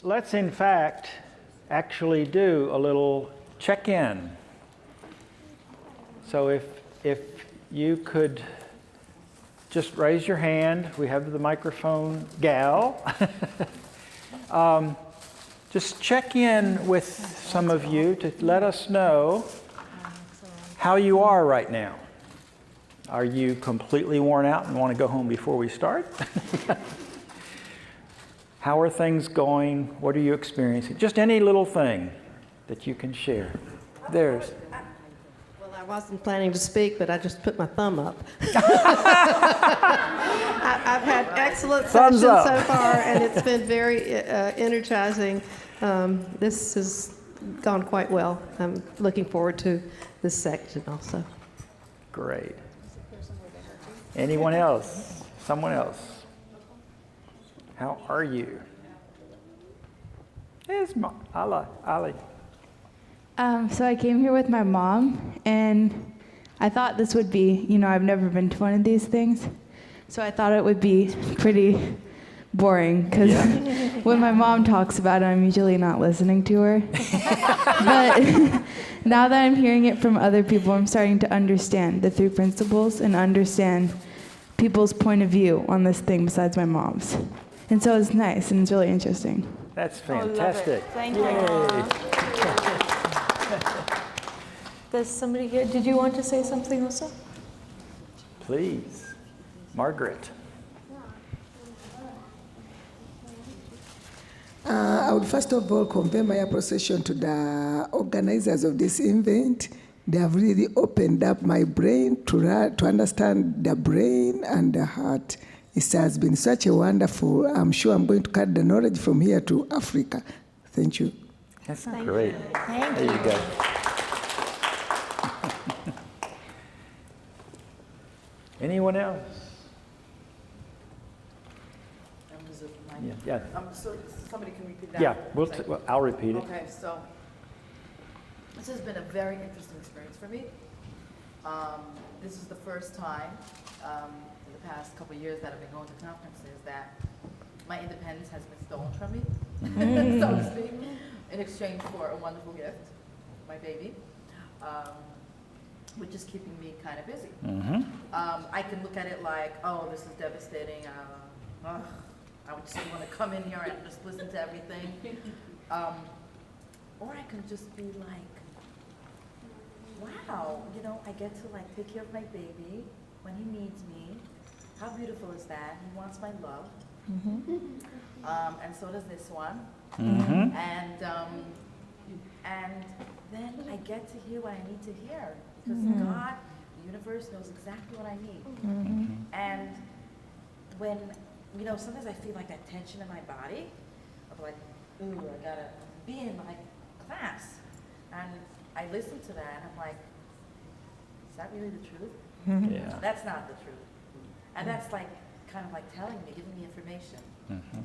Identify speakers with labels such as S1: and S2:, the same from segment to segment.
S1: let's in fact actually do a little check-in. So if you could just raise your hand. We have the microphone gal. Just check in with some of you to let us know how you are right now. Are you completely worn out and want to go home before we start? How are things going? What are you experiencing? Just any little thing that you can share. There's.
S2: Well, I wasn't planning to speak, but I just put my thumb up. I've had excellent sessions so far, and it's been very energizing. This has gone quite well. I'm looking forward to this section also.
S1: Great. Anyone else? Someone else? How are you? Yes, Ali.
S3: So I came here with my mom, and I thought this would be, I've never been to one of these things, so I thought it would be pretty boring, because when my mom talks about it, I'm usually not listening to her. But now that I'm hearing it from other people, I'm starting to understand the 3 principles and understand people's point of view on this thing besides my mom's. And so it's nice, and it's really interesting.
S1: That's fantastic.
S4: Thank you. There's somebody here. Did you want to say something also?
S1: Please. Margaret.
S5: I would first of all convey my appreciation to the organizers of this event. They have really opened up my brain to understand the brain and the heart. It has been such a wonderful, I'm sure I'm going to carry the knowledge from here to Africa. Thank you.
S1: That's great.
S4: Thank
S1: There you go. Anyone else? Yeah.
S6: So somebody can repeat that?
S1: Yeah, I'll repeat it.
S6: Okay, so this has been a very interesting experience for me. This is the first time in the past couple of years that I've been going to conferences that my independence has been stolen from me, so to speak, in exchange for a wonderful gift, my baby, which is keeping me kind of busy.
S1: Mm-hmm.
S6: I can look at it like, oh, this is devastating. I would just want to come in here and just listen to everything. Or I can just be like, wow, I get to take care of my baby when he needs me. How beautiful is that? He wants my love.
S4: Mm-hmm.
S6: And so does this one.
S1: Mm-hmm.
S6: And then I get to hear what I need to hear, because God, the universe, knows exactly what I need.
S4: Mm-hmm.
S6: And when, sometimes I feel like that tension in my body of ooh, I gotta be in my class. And I listen to that and I'm like, is that really the truth?
S4: Mm-hmm.
S1: Yeah.
S6: That's not the truth. And that's kind of telling me, giving me information.
S1: Mm-hmm.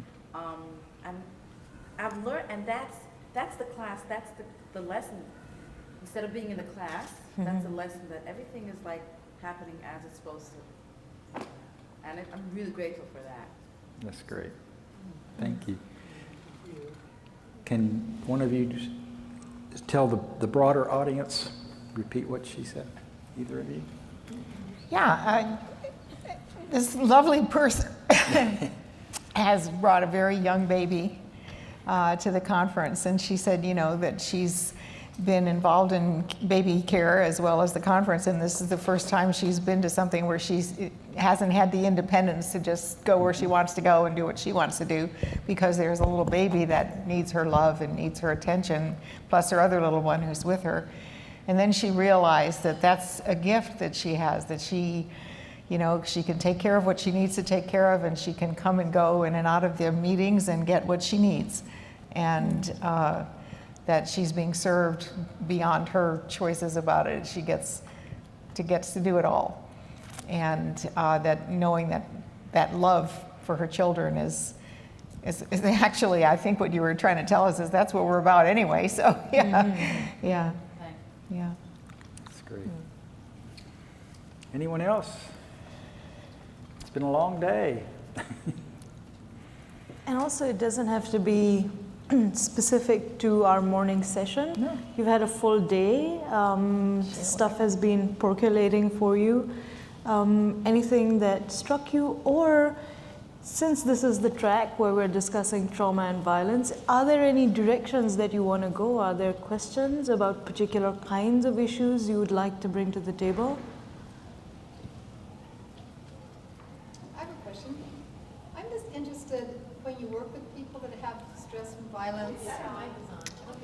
S6: And I've learned, and that's the class, that's the lesson. Instead of being in the class, that's a lesson that everything is happening as it's supposed to. And I'm really grateful for that.
S1: That's great. Thank you. Can one of you just tell the broader audience, repeat what she said, either of you?
S7: Yeah, this lovely person has brought a very young baby to the conference, and she said, that she's been involved in baby care as well as the conference, and this is the first time she's been to something where she hasn't had the independence to just go where she wants to go and do what she wants to do, because there's a little baby that needs her love and needs her attention, plus her other little one who's with her. And then she realized that that's a gift that she has, that she can take care of what she needs to take care of, and she can come and go in and out of the meetings and get what she needs. And that she's being served beyond her choices about it. She gets to do it all. And that knowing that love for her children is actually, I think what you were trying to tell us is that's what we're about anyway. So yeah.
S1: That's great. Anyone else? It's been a long day.
S4: And also, it doesn't have to be specific to our morning session.
S1: No.
S4: You've had a full day. Stuff has been percolating for you. Anything that struck you, or since this is the track where we're discussing trauma and violence, are there any directions that you want to go? Are there questions about particular kinds of issues you would like to bring to the table?
S8: I have a question. I'm just interested when you work with people that have stress and violence.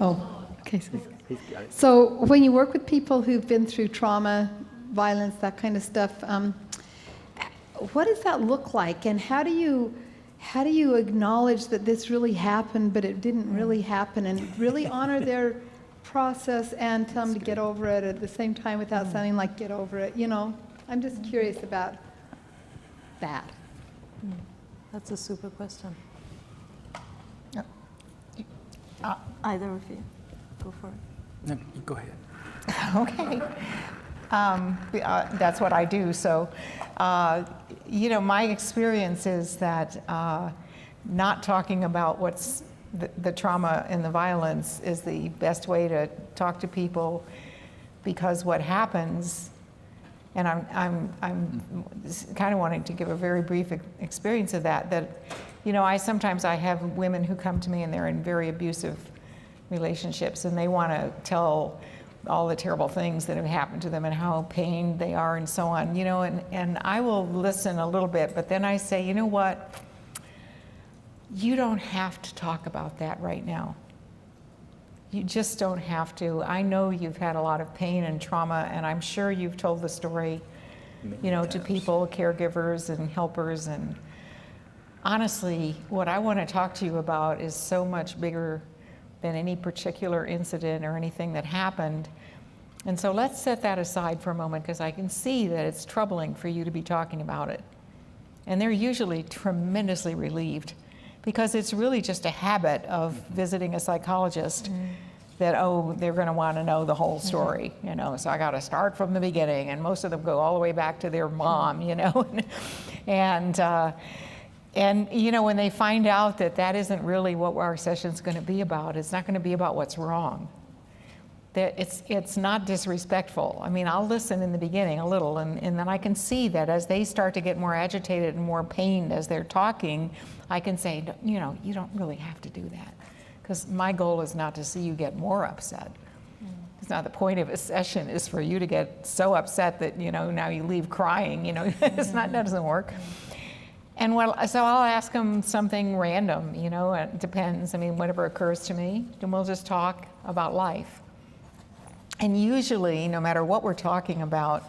S2: Oh, okay.
S1: He's got it.
S8: So when you work with people who've been through trauma, violence, that kind of stuff, what does that look like, and how do you acknowledge that this really happened, but it didn't really happen, and really honor their process and tell them to get over it at the same time without sounding like get over it? You know, I'm just curious about that.
S4: That's a super question.
S7: Uh,
S4: Either of you, go for it.
S1: No, you go ahead.
S7: Okay. That's what I do. So, you know, my experience is that not talking about what's the trauma and the violence is the best way to talk to people, because what happens, and I'm kind of wanting to give a very brief experience of that, you know, I sometimes have women who come to me and they're in very abusive relationships, and they want to tell all the terrible things that have happened to them and how pained they are and so on, you know, and I will listen a little bit, but then I say, you know what, you don't have to talk about that right now. You just don't have to. I know you've had a lot of pain and trauma, and I'm sure you've told the story, you know, to people, caregivers and helpers, and honestly, what I want to talk to you about is so much bigger than any particular incident or anything that happened. And so let's set that aside for a moment, because I can see that it's troubling for you to be talking about it. And they're usually tremendously relieved, because it's really just a habit of visiting a psychologist that, oh, they're going to want to know the whole story, you know, so I got to start from the beginning. And most of them go all the way back to their mom, you know, and you know, when they find out that that isn't really what our session's going to be about, it's not going to be about what's wrong. That it's not disrespectful. I mean, I'll listen in the beginning a little, and then I can see that as they start to get more agitated and more pained as they're talking, I can say, you know, you don't really have to do that, because my goal is not to see you get more upset. It's not the point of a session is for you to get so upset that, you know, now you leave crying, you know, it's not, that doesn't work. And so I'll ask them something random, you know, it depends. I mean, whatever occurs to me, and we'll just talk about life. And usually, no matter what we're talking about,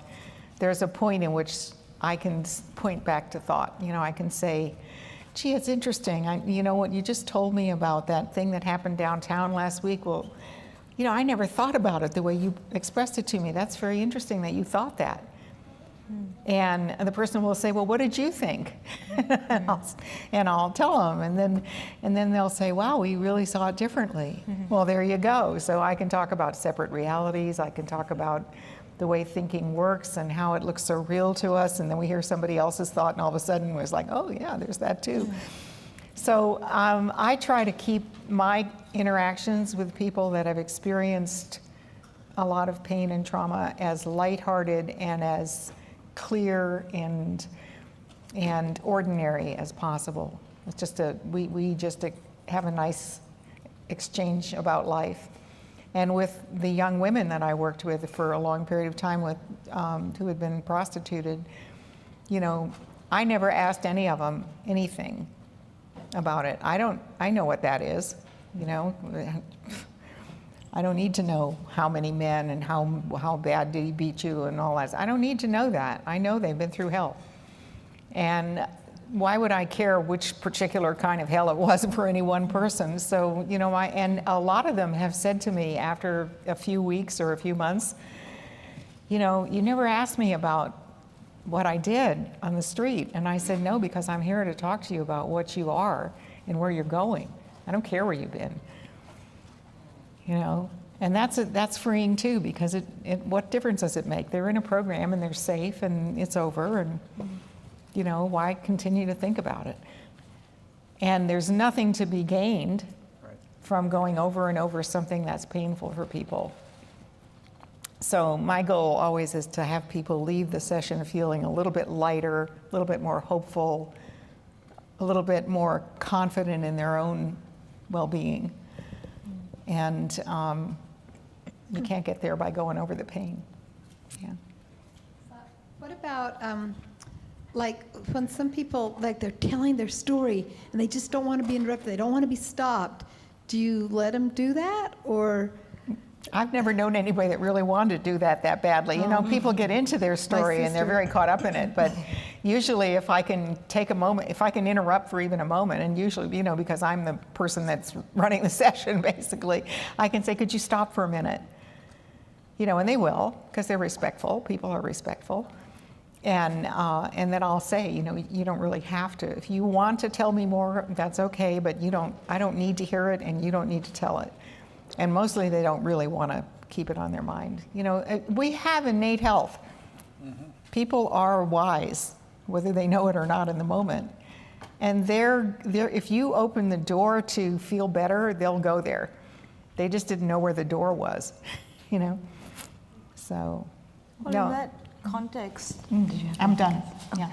S7: there's a point in which I can point back to thought. You know, I can say, gee, it's interesting. You know what you just told me about that thing that happened downtown last week? Well, you know, I never thought about it the way you expressed it to me. That's very interesting that you thought that. And the person will say, well, what did you think? and I'll tell them, and then they'll say, wow, we really saw it differently. Well, there you go. So I can talk about separate realities. I can talk about the way thinking works and how it looks so real to us, and then we hear somebody else's thought, and all of a sudden it's like, oh yeah, there's that too. So I try to keep my interactions with people that have experienced a lot of pain and trauma as lighthearted and as clear and ordinary as possible. It's just we just have a nice exchange about life. And with the young women that I worked with for a long period of time with, who had been prostituted, you know, I never asked any of them anything about it. I know what that is, you know. I don't need to know how many men and how bad did he beat you and all that. I don't need to know that. I know they've been through hell. And why would I care which particular kind of hell it was for any one person? So, you know, and a lot of them have said to me after a few weeks or a few months, you know, you never asked me about what I did on the street. And I said, no, because I'm here to talk to you about what you are and where you're going. I don't care where you've been. You know, and that's freeing too, because what difference does it make? They're in a program and they're safe and it's over, and you know, why continue to think about it? And there's nothing to be gained from going over and over something that's painful for people. So my goal always is to have people leave the session feeling a little bit lighter, a little bit more hopeful, a little bit more confident in their own well-being. And you can't get there by going over the pain. Yeah.
S8: What about like when some people, like they're telling their story and they just don't want to be interrupted, they don't want to be stopped. Do you let them do that, or?
S7: I've never known anybody that really wanted to do that badly. You know, people get into their story and they're very caught up in it. But usually if I can take a moment, if I can interrupt for even a moment, and usually, you know, because I'm the person that's running the session basically, I can say, could you stop for a minute? You know, and they will, because they're respectful. People are respectful. And then I'll say, you know, you don't really have to. If you want to tell me more, that's okay, but I don't need to hear it, and you don't need to tell it. And mostly they don't really want to keep it on their mind. You know, we have innate health. People are wise, whether they know it or not in the moment. And if you open the door to feel better, they'll go there. They just didn't know where the door was, you know? So,
S4: well,
S7: no.
S4: In that context,
S7: I'm done, yeah.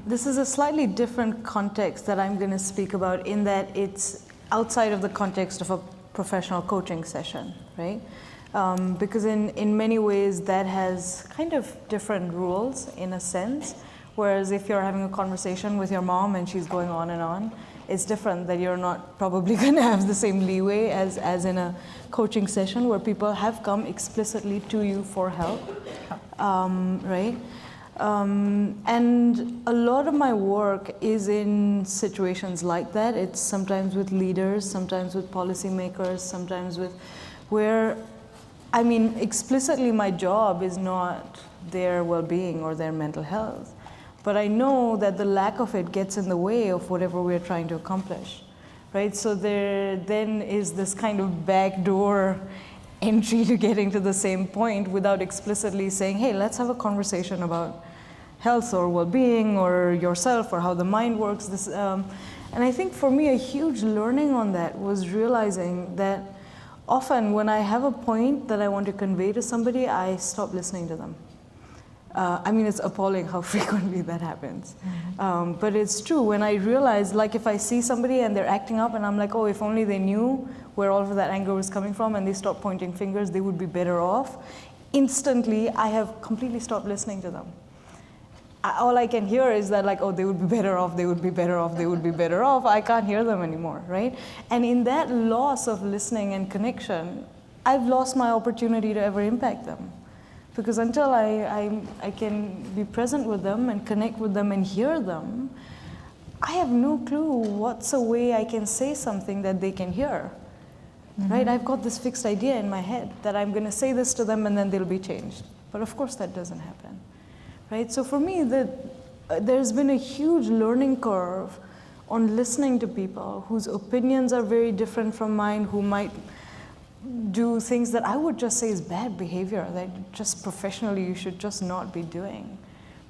S4: This is a slightly different context that I'm going to speak about, in that it's outside of the context of a professional coaching session, right? Because in many ways that has kind of different rules in a sense, whereas if you're having a conversation with your mom and she's going on and on, it's different, that you're not probably going to have the same leeway as in a coaching session where people have come explicitly to you for help, right? And a lot of my work is in situations like that. It's sometimes with leaders, sometimes with policymakers, sometimes with where, I mean, explicitly my job is not their well-being or their mental health. But I know that the lack of it gets in the way of whatever we're trying to accomplish, right? So there then is this kind of backdoor entry to getting to the same point without explicitly saying, hey, let's have a conversation about health or well-being or yourself or how the mind works. And I think for me a huge learning on that was realizing that often when I have a point that I want to convey to somebody, I stop listening to them. I mean, it's appalling how frequently that happens. But it's true. When I realize, like if I see somebody and they're acting up and I'm like, oh, if only they knew where all of that anger was coming from and they stopped pointing fingers, they would be better off. Instantly, I have completely stopped listening to them. All I can hear is that like, oh, they would be better off, they would be better off, they would be better off. I can't hear them anymore, right? And in that loss of listening and connection, I've lost my opportunity to ever impact them. Because until I can be present with them and connect with them and hear them, I have no clue what's a way I can say something that they can hear, right? I've got this fixed idea in my head that I'm going to say this to them and then they'll be changed. But of course that doesn't happen, right? So for me, there's been a huge learning curve on listening to people whose opinions are very different from mine, who might do things that I would just say is bad behavior, that just professionally you should just not be doing,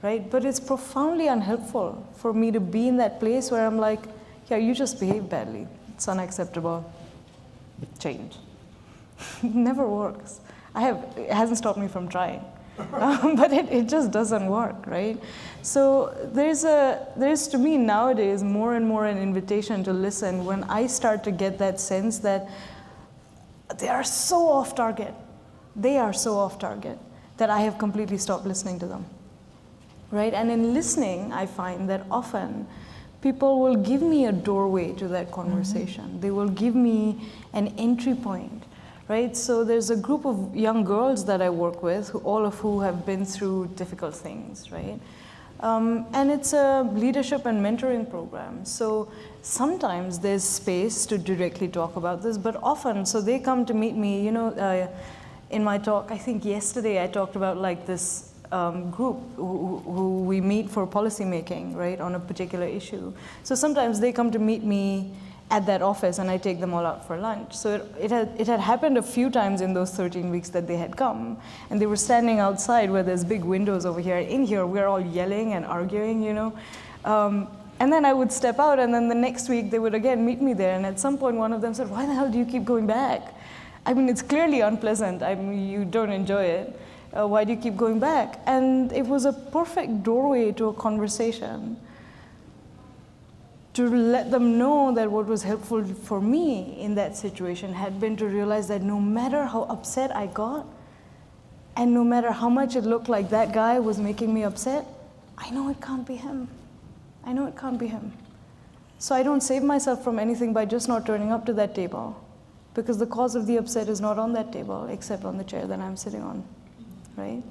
S4: right? But it's profoundly unhelpful for me to be in that place where I'm like, yeah, you just behave badly. It's unacceptable. Change. It never works. It hasn't stopped me from trying. But it just doesn't work, right? So there's to me nowadays more and more an invitation to listen when I start to get that sense that they are so off target. They are so off target that I have completely stopped listening to them, right? And in listening, I find that often people will give me a doorway to that conversation. They will give me an entry point, right? So there's a group of young girls that I work with, all of who have been through difficult things, right? And it's a leadership and mentoring program. So sometimes there's space to directly talk about this, but often, so they come to meet me, you know, in my talk, I think yesterday I talked about like this group who we meet for policy making, right, on a particular issue. So sometimes they come to meet me at that office and I take them all out for lunch. So it had happened a few times in those 13 weeks that they had come, and they were standing outside where there's big windows over here. In here, we're all yelling and arguing, you know. And then I would step out, and then the next week they would again meet me there. And at some point, one of them said, "Why the hell do you keep going back? I mean, it's clearly unpleasant. I mean, you don't enjoy it. Why do you keep going back?" And it was a perfect doorway to a conversation, to let them know that what was helpful for me in that situation had been to realize that no matter how upset I got, and no matter how much it looked like that guy was making me upset, I know it can't be him. I know it can't be him. So I don't save myself from anything by just not turning up to that table, because the cause of the upset is not on that table, except on the chair that I'm sitting on, right?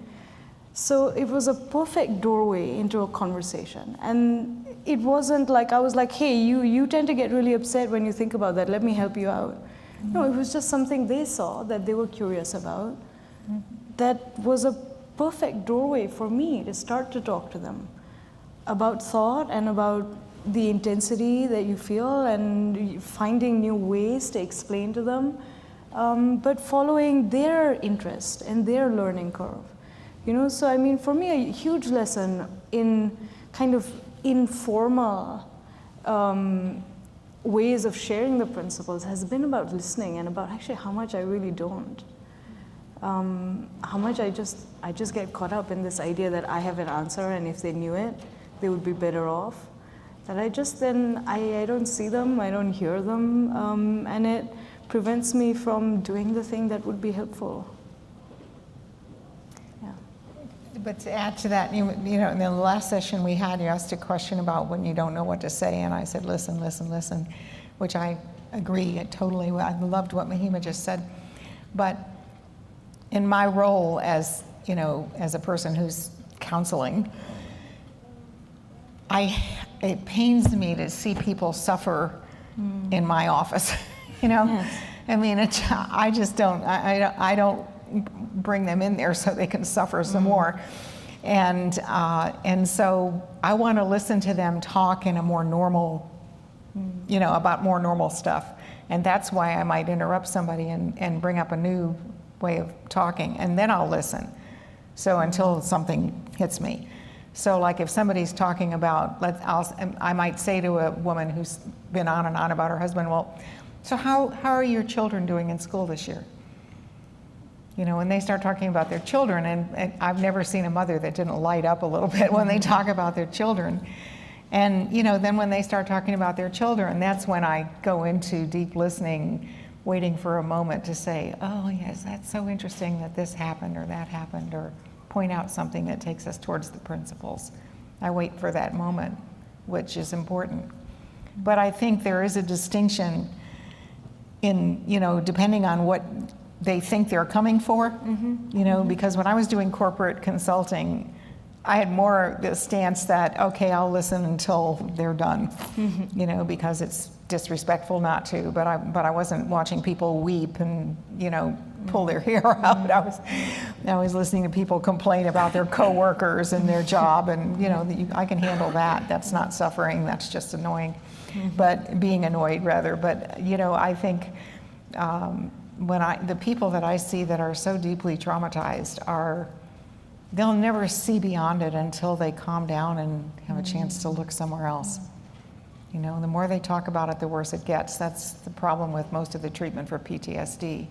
S4: So it was a perfect doorway into a conversation. And it wasn't like I was like, "Hey, you tend to get really upset when you think about that, let me help you out." No, it was just something they saw that they were curious about. That was a perfect doorway for me to start to talk to them about thought and about the intensity that you feel, and finding new ways to explain to them, but following their interest and their learning curve. So I mean, for me, a huge lesson in kind of informal ways of sharing the principles has been about listening, and about actually how much I really don't. How much I just get caught up in this idea that I have an answer, and if they knew it, they would be better off. That I don't see them, I don't hear them, and it prevents me from doing the thing that would be helpful. Yeah.
S7: But to add to that, in the last session we had, you asked a question about when you don't know what to say, and I said, listen, listen, listen, which I agree totally. I loved what Mahima just said. But in my role as a person who's counseling, it pains me to see people suffer in my office.
S4: Yes.
S7: I mean, I just don't. I don't bring them in there so they can suffer some more. And so I want to listen to them talk in a more normal, about more normal stuff. And that's why I might interrupt somebody and bring up a new way of talking, and then I'll listen. So until something hits me. So like if somebody's talking about, I might say to a woman who's been on and on about her husband, "Well, so how are your children doing in school this year?" When they start talking about their children, and I've never seen a mother that didn't light up a little bit when they talk about their children. And then when they start talking about their children, that's when I go into deep listening, waiting for a moment to say, "Oh yes, that's so interesting that this happened or that happened," or point out something that takes us towards the principles. I wait for that moment, which is important. But I think there is a distinction in, depending on what they think they're coming for, because when I was doing corporate consulting, I had more the stance that, okay, I'll listen until they're done, because it's disrespectful not to, but I wasn't watching people weep and, pull their hair out. I was listening to people complain about their coworkers and their job, and, I can handle that. That's not suffering, that's just annoying, but being annoyed rather. But, I think the people that I see that are so deeply traumatized they'll never see beyond it until they calm down and have a chance to look somewhere else. The more they talk about it, the worse it gets. That's the problem with most of the treatment for PTSD,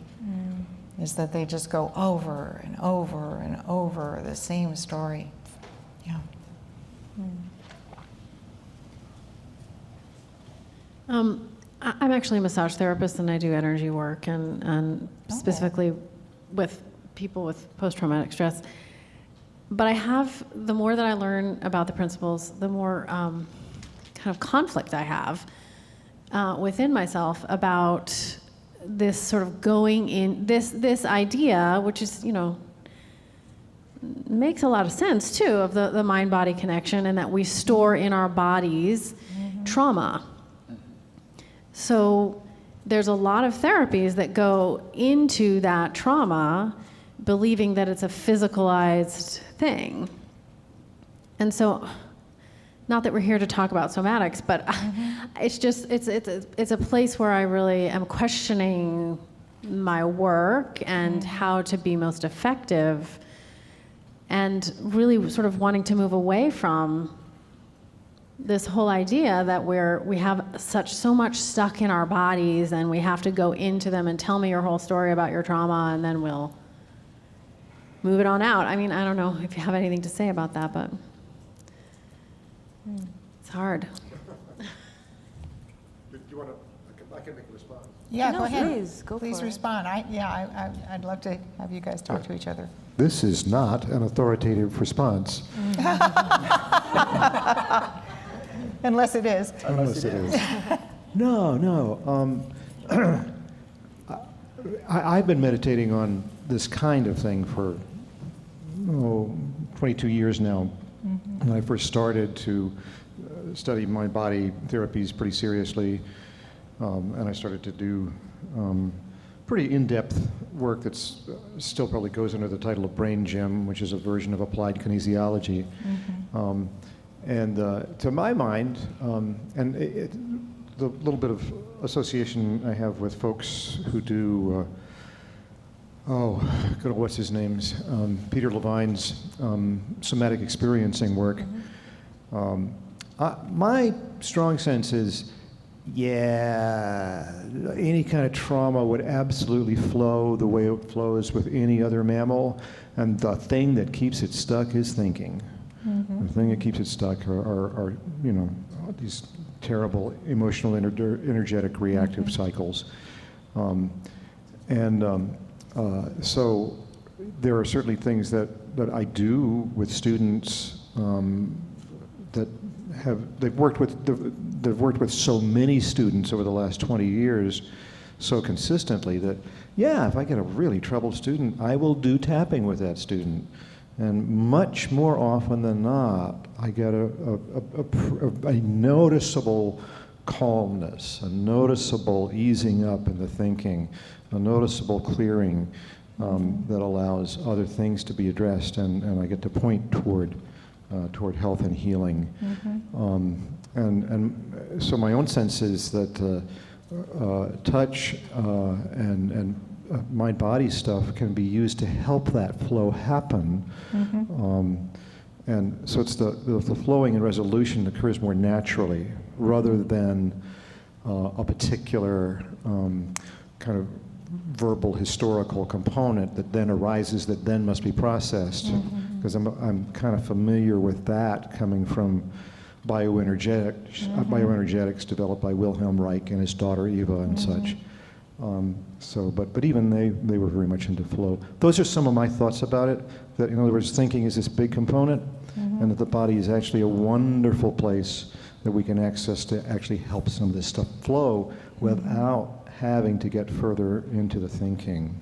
S7: is that they just go over and over and over the same story. Yeah.
S9: I'm actually a massage therapist, and I do energy work, and specifically with people with post-traumatic stress. But the more that I learn about the principles, the more kind of conflict I have within myself about this sort of going in, this idea, which is, makes a lot of sense too, of the mind-body connection, and that we store in our bodies trauma. So there's a lot of therapies that go into that trauma believing that it's a physicalized thing. And so, not that we're here to talk about somatics, but it's just, it's a place where I really am questioning my work and how to be most effective, and really sort of wanting to move away from this whole idea that we have so much stuck in our bodies, and we have to go into them and tell me your whole story about your trauma, and then we'll move it on out. I mean, I don't know if you have anything to say about that, but it's hard.
S10: Do you want to? I can make a response.
S7: Yeah,
S4: No,
S7: go ahead.
S4: please, go for it.
S7: respond. I'd love to have you guys talk to each other.
S10: This is not an authoritative response.
S7: Unless it is.
S10: Unless it is. No. I've been meditating on this kind of thing for 22 years now. When I first started to study mind body therapies pretty seriously, and I started to do pretty in-depth work that's still probably goes under the title of Brain Gym, which is a version of applied kinesiology. And to my mind, the little bit of association I have with folks who do, what's his name's? Peter Levine's somatic experiencing work. My strong sense is, any kind of trauma would absolutely flow the way it flows with any other mammal, and the thing that keeps it stuck is thinking. The thing that keeps it stuck are these terrible emotional, energetic, reactive cycles. So there are certainly things that I do with students that they've worked with so many students over the last 20 years so consistently that, if I get a really troubled student, I will do tapping with that student. And much more often than not, I get a noticeable calmness, a noticeable easing up in the thinking, a noticeable clearing that allows other things to be addressed, and I get to point toward health and healing. And so my own sense is that touch and mind-body stuff can be used to help that flow happen. And so it's the flowing and resolution occurs more naturally rather than a particular kind of verbal historical component that then arises that then must be processed. Because I'm kind of familiar with that coming from bioenergetics developed by Wilhelm Reich and his daughter Eva and such. But even they were very much into flow. Those are some of my thoughts about it, that in other words, thinking is this big component, and that the body is actually a wonderful place that we can access to actually help some of this stuff flow without having to get further into the thinking.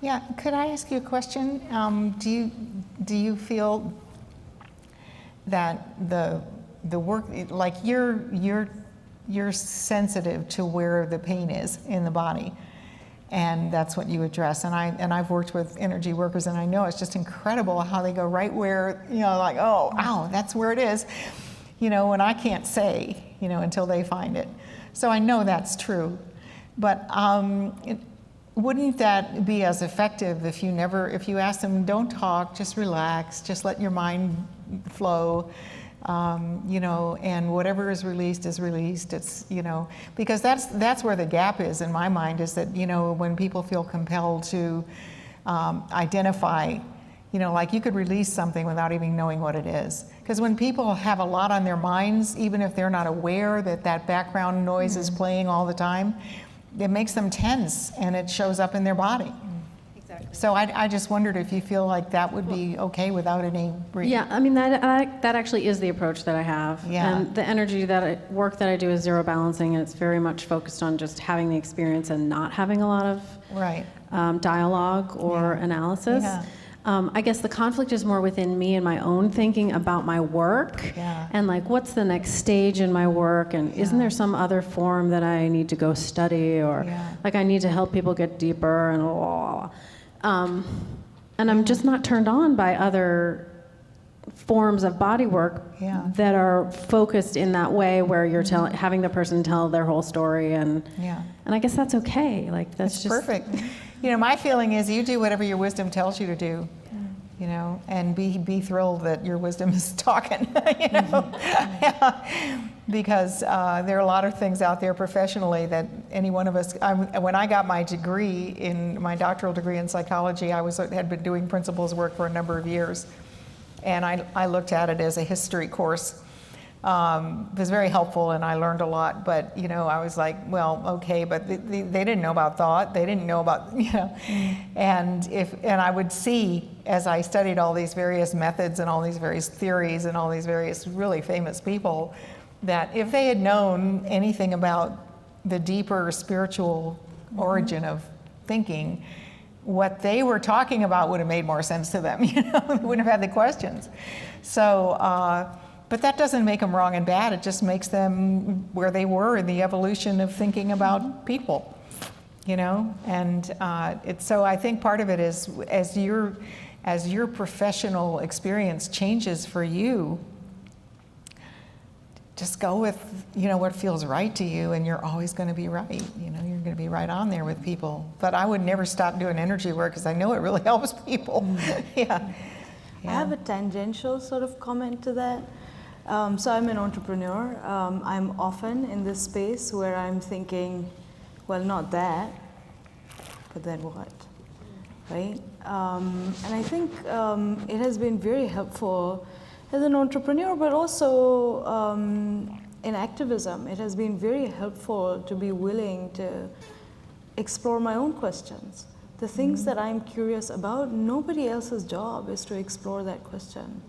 S7: Yeah, could I ask you a question? Do you feel that the work, like you're sensitive to where the pain is in the body, and that's what you address. And I've worked with energy workers, and I know it's just incredible how they go right where, like, oh, ow, that's where it is, and I can't say, until they find it. So I know that's true, but wouldn't that be as effective if you ask them, don't talk, just relax, just let your mind flow. And whatever is released is released. It's, because that's where the gap is in my mind, is that, when people feel compelled to identify, like you could release something without even knowing what it is. Because when people have a lot on their minds, even if they're not aware that background noise is playing all the time, it makes them tense and it shows up in their body. So I just wondered if you feel like that would be okay without any...
S9: Yeah, I mean, that actually is the approach that I have.
S7: Yeah.
S9: And the energy work that I do is zero balancing, and it's very much focused on just having the experience and not having a lot of dialogue or analysis.
S7: Yeah.
S9: I guess the conflict is more within me and my own thinking about my work, and like, what's the next stage in my work, and isn't there some other form that I need to go study, or like I need to help people get deeper, and blah, blah, blah. And I'm just not turned on by other forms of body work that are focused in that way, where you're having the person tell their whole story, and I guess that's okay. Like that's just
S7: perfect. My feeling is you do whatever your wisdom tells you to do. you know, and be thrilled that your wisdom is talking, you know. Because there are a lot of things out there professionally that any one of us, when I got my degree, in my doctoral degree in psychology, had been doing principles work for a number of years. And I looked at it as a history course. It was very helpful and I learned a lot, but you know, I was like, well, okay, but they didn't know about thought, they didn't know about, you know, and I would see as I studied all these various methods and all these various theories and all these various really famous people, that if they had known anything about the deeper spiritual origin of thinking, what they were talking about would have made more sense to them, you know, they wouldn't have had the questions. So, but that doesn't make them wrong and bad, it just makes them where they were in the evolution of thinking about people, you know? And so I think part of it is as your professional experience changes for you, just go with, you know, what feels right to you, and you're always going to be right. You know, you're going to be right on there with people. But I would never stop doing energy work because I know it really helps people. Yeah.
S4: I have a tangential sort of comment to that. So I'm an entrepreneur. I'm often in this space where I'm thinking, well, not that, but then what, right? And I think it has been very helpful as an entrepreneur, but also in activism. It has been very helpful to be willing to explore my own questions. The things that I'm curious about, nobody else's job is to explore that question.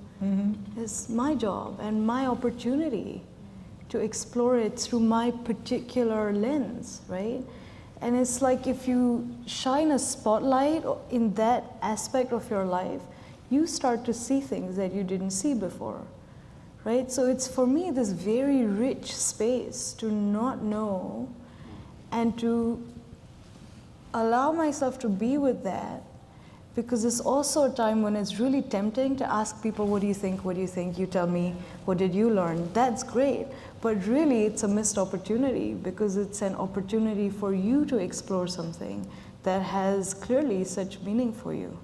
S4: It's my job and my opportunity to explore it through my particular lens, right? And it's like if you shine a spotlight in that aspect of your life, you start to see things that you didn't see before, right? So it's, for me, this very rich space to not know and to allow myself to be with that, because it's also a time when it's really tempting to ask people, what do you think, what do you think? You tell me, what did you learn? That's great, but really it's a missed opportunity, because it's an opportunity for you to explore something that has clearly such meaning for you.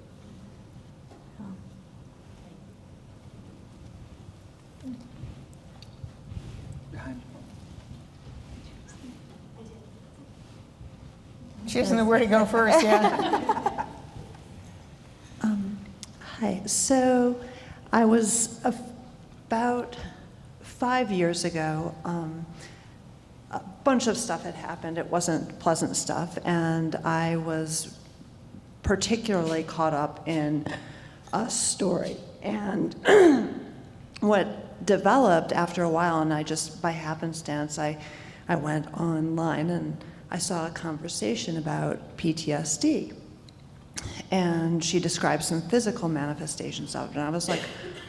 S7: She doesn't know where to go first, yeah.
S11: Hi. So I was about 5 years ago, a bunch of stuff had happened. It wasn't pleasant stuff, and I was particularly caught up in a story. And what developed after a while, and I just, by happenstance, I went online and I saw a conversation about PTSD. And she described some physical manifestations of it. And I was like,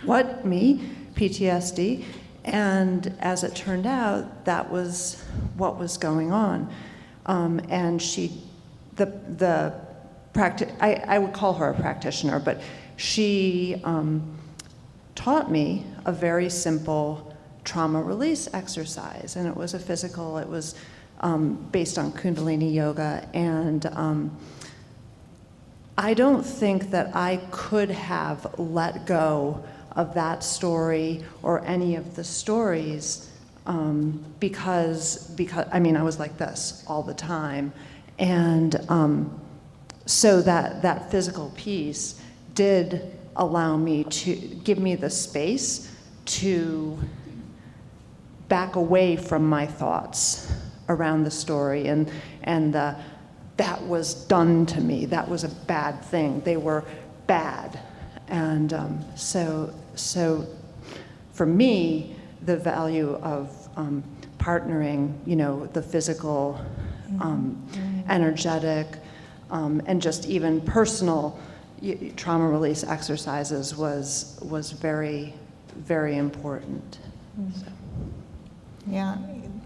S11: what, me? PTSD? And as it turned out, that was what was going on. And she, I would call her a practitioner, but she taught me a very simple trauma release exercise. And it was a physical, it was based on Kundalini yoga. And I don't think that I could have let go of that story or any of the stories because I mean, I was like this all the time. And so that physical piece did allow me to give me the space to back away from my thoughts around the story and that was done to me. That was a bad thing. They were bad. And so for me, the value of partnering, you know, the physical, energetic, and just even personal trauma release exercises was very, very important. So.
S7: Yeah.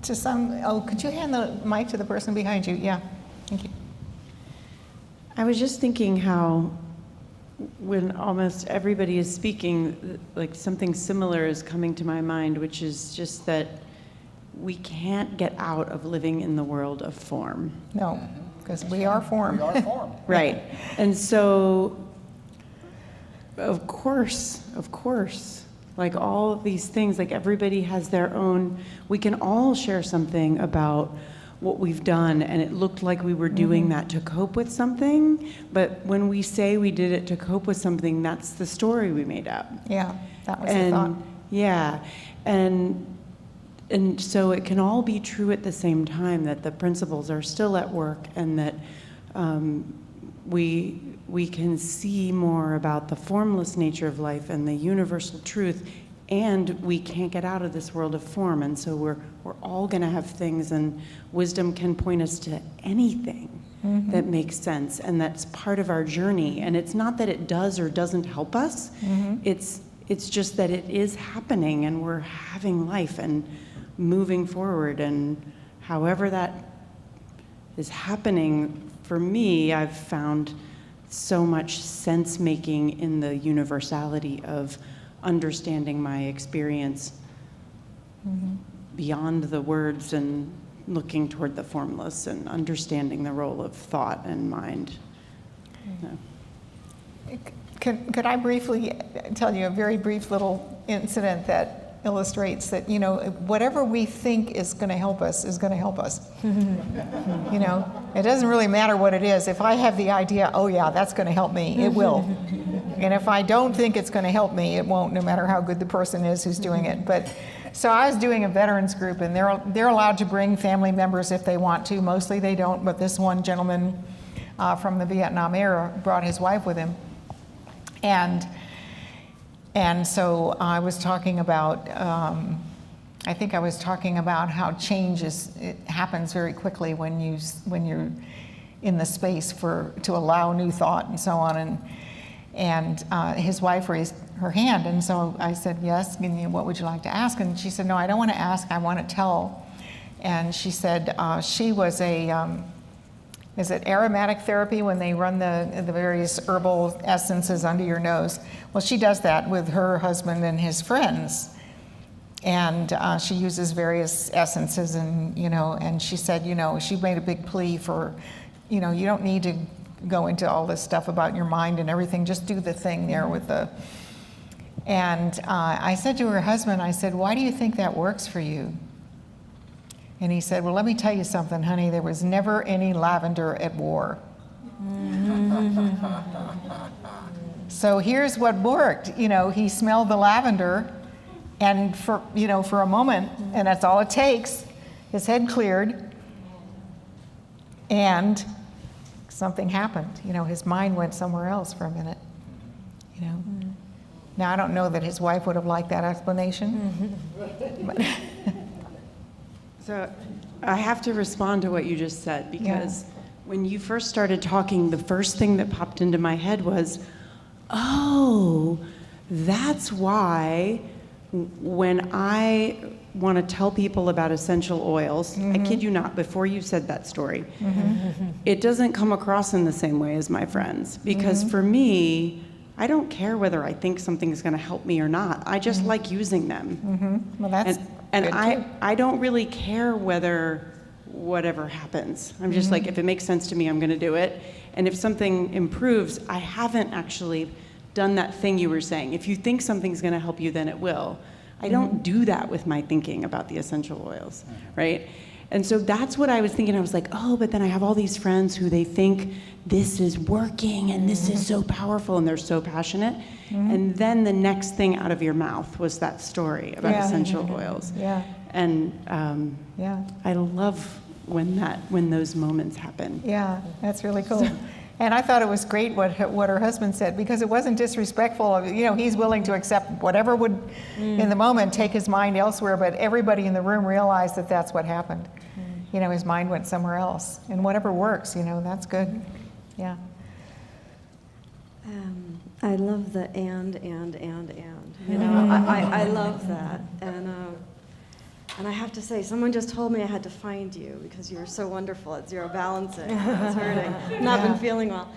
S7: Could you hand the mic to the person behind you? Yeah. Thank you.
S12: I was just thinking how when almost everybody is speaking, like something similar is coming to my mind, which is just that we can't get out of living in the world of form.
S7: No, because we are form.
S1: We are form.
S12: Right. And so Of course. Like all of these things, like everybody has their own, we can all share something about what we've done, and it looked like we were doing that to cope with something, but when we say we did it to cope with something, that's the story we made up.
S7: Yeah, that was the thought.
S12: Yeah, and so it can all be true at the same time, that the principles are still at work, and that we can see more about the formless nature of life and the universal truth, and we can't get out of this world of form, and so we're all going to have things, and wisdom can point us to anything that makes sense, and that's part of our journey. And it's not that it does or doesn't help us, it's just that it is happening, and we're having life and moving forward, and however that is happening, for me, I've found so much sense making in the universality of understanding my experience beyond the words, and looking toward the formless, and understanding the role of thought and mind. Yeah.
S7: Could I briefly tell you a very brief little incident that illustrates that, you know, whatever we think is going to help us is going to help us. You know, it doesn't really matter what it is. If I have the idea, oh yeah, that's going to help me, it will. And if I don't think it's going to help me, it won't, no matter how good the person is who's doing it. But so I was doing a veterans group, and they're allowed to bring family members if they want to. Mostly they don't, but this one gentleman from the Vietnam era brought his wife with him. And so I was talking about, I think I was talking about how change happens very quickly when you're in the space to allow new thought and so on. And his wife raised her hand, and so I said, yes, what would you like to ask? And she said, no, I don't want to ask, I want to tell. And she said she was is it aromatic therapy when they run the various herbal essences under your nose? Well, she does that with her husband and his friends. And she uses various essences, and she said, she made a big plea for, you don't need to go into all this stuff about your mind and everything, just do the thing there with the, and I said to her husband, I said, why do you think that works for you? And he said, well, let me tell you something, honey, there was never any lavender at war. So here's what worked. He smelled the lavender, and for a moment, and that's all it takes, his head cleared, and something happened. His mind went somewhere else for a minute. Now, I don't know that his wife would have liked that explanation. But
S12: So I have to respond to what you just said, because when you first started talking, the first thing that popped into my head was, oh, that's why when I want to tell people about essential oils, I kid you not, before you said that story, it doesn't come across in the same way as my friends. Because for me, I don't care whether I think something's going to help me or not. I just like using them.
S7: Well, that's
S12: and
S7: good too.
S12: I don't really care whether whatever happens. I'm just like, if it makes sense to me, I'm going to do it. And if something improves, I haven't actually done that thing you were saying. If you think something's going to help you, then it will. I don't do that with my thinking about the essential oils, right? And so that's what I was thinking. I was like, oh, but then I have all these friends who they think this is working and this is so powerful, and they're so passionate. And then the next thing out of your mouth was that story about essential oils. And I love when those moments happen.
S7: Yeah, that's really cool. And I thought it was great what her husband said, because it wasn't disrespectful. He's willing to accept whatever would, in the moment, take his mind elsewhere. But everybody in the room realized that that's what happened. His mind went somewhere else, and whatever works, that's good. Yeah.
S13: I love the and. I love that, and I have to say, someone just told me I had to find you because you were so wonderful at zero balancing. I was hurting, not been feeling well.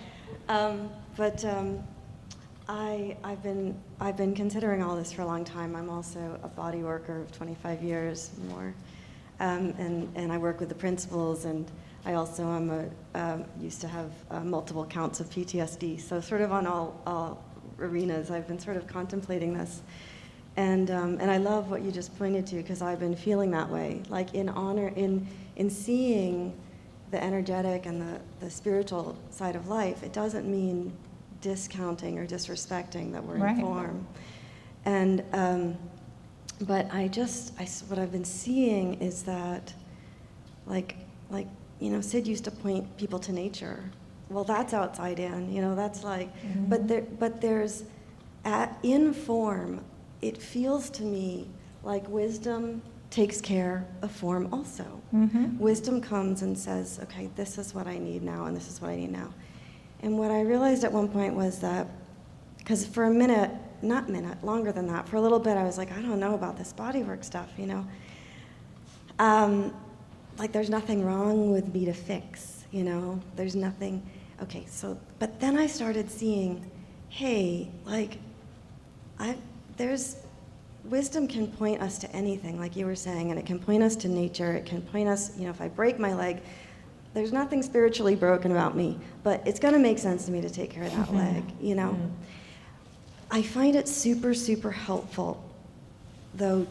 S13: I've been considering all this for a long time. I'm also a body worker of 25 years more, and I work with the principals, and I also used to have multiple counts of PTSD. So sort of on all arenas. I've been sort of contemplating this. And I love what you just pointed to, because I've been feeling that way. Like in seeing the energetic and the spiritual side of life, it doesn't mean discounting or disrespecting that we're in form. And but what I've been seeing is that, like Sid used to point people to nature. Well, that's outside in, that's like, but there's in form. It feels to me like wisdom takes care of form also. Wisdom comes and says, okay, this is what I need now, and this is what I need now. And what I realized at one point was that, because for a minute, longer than that, for a little bit, I was like, I don't know about this bodywork stuff, like there's nothing wrong with me to fix, there's nothing, okay, so, but then I started seeing, hey, like, wisdom can point us to anything, like you were saying, and it can point us to nature, it can point us, if I break my leg, there's nothing spiritually broken about me, but it's gonna make sense to me to take care of that leg, I find it super, super helpful, though,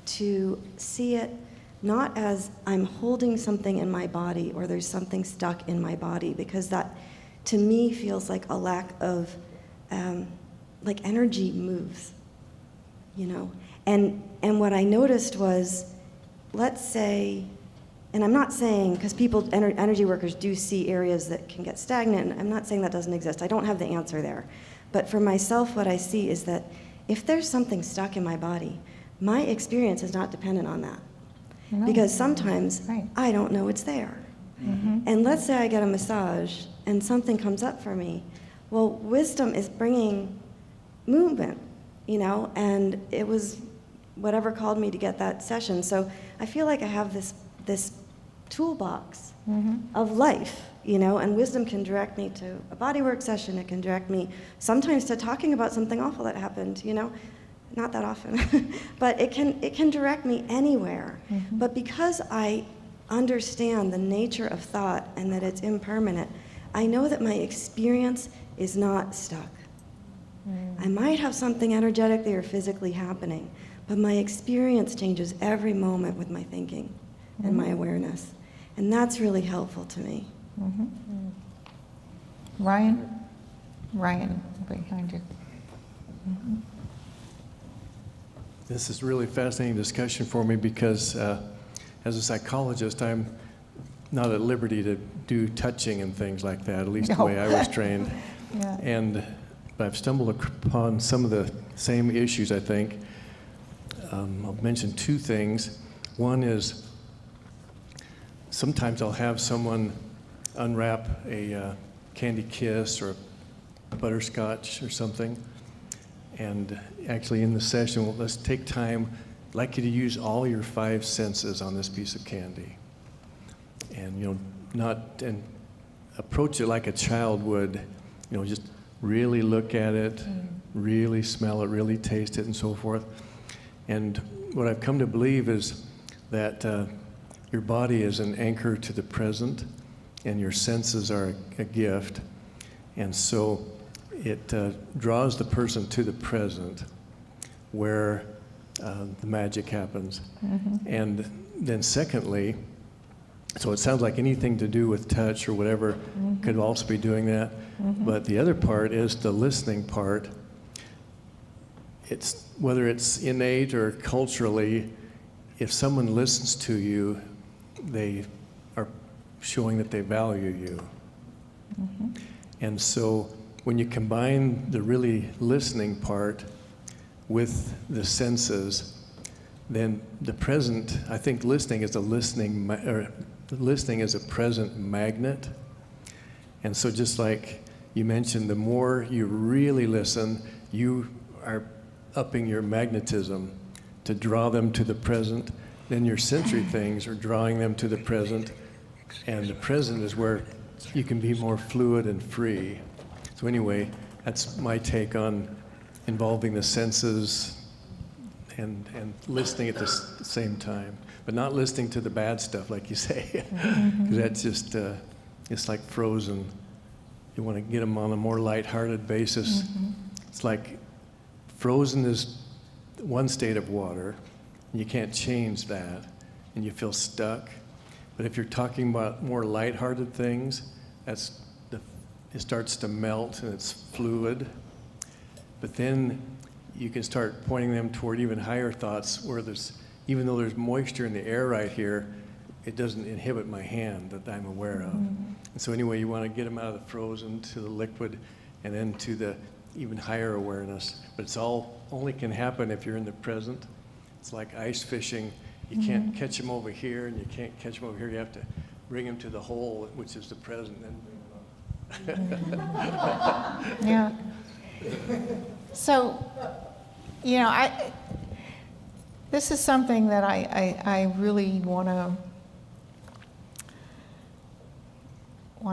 S13: to see it not as I'm holding something in my body or there's something stuck in my body, because that, to me, feels like a lack of, like energy moves, And what I noticed was, let's say, and I'm not saying, because energy workers do see areas that can get stagnant, and I'm not saying that doesn't exist. I don't have the answer there. But for myself, what I see is that if there's something stuck in my body, my experience is not dependent on that. Because sometimes I don't know it's there. And let's say I get a massage and something comes up for me. Well, wisdom is bringing movement, and it was whatever called me to get that session. So I feel like I have this toolbox of life, and wisdom can direct me to a bodywork session. It can direct me sometimes to talking about something awful that happened, not that often, but it can direct me anywhere. But because I understand the nature of thought and that it's impermanent, I know that my experience is not stuck. I might have something energetically or physically happening, but my experience changes every moment with my thinking and my awareness. And that's really helpful to me.
S7: Ryan, behind you.
S14: This is really fascinating discussion for me because as a psychologist, I'm not at liberty to do touching and things like that, at least the way I was trained. But I've stumbled upon some of the same issues, I think. I'll mention two things. One is sometimes I'll have someone unwrap a candy kiss or a butterscotch or something. And actually in the session, well, let's take time. I'd like you to use all your 5 senses on this piece of candy. And, and approach it like a child would, just really look at it, really smell it, really taste it, and so forth. And what I've come to believe is that your body is an anchor to the present, and your senses are a gift. And so it draws the person to the present where the magic happens. And then secondly, so it sounds like anything to do with touch or whatever could also be doing that. But the other part is the listening part. It's whether it's innate or culturally, if someone listens to you, they are showing that they value you. And so when you combine the really listening part with the senses, then the present, I think listening is a present magnet. And so just like you mentioned, the more you really listen, you are upping your magnetism to draw them to the present. Then your sensory things are drawing them to the present. And the present is where you can be more fluid and free. So anyway, that's my take on involving the senses and listening at the same time. But not listening to the bad stuff, like you say, because that's just, it's like frozen You want to get them on a more lighthearted basis. It's like frozen is one state of water, and you can't change that, and you feel stuck. But if you're talking about more lighthearted things, it starts to melt and it's fluid. But then you can start pointing them toward even higher thoughts where even though there's moisture in the air right here, it doesn't inhibit my hand that I'm aware of. And so anyway, you want to get them out of the frozen to the liquid and then to the even higher awareness. But it's all only can happen if you're in the present. It's like ice fishing. You can't catch them over here and you can't catch them over here. You have to bring them to the hole, which is the present, and then bring them up.
S7: Yeah. So, you know, this is something that I really want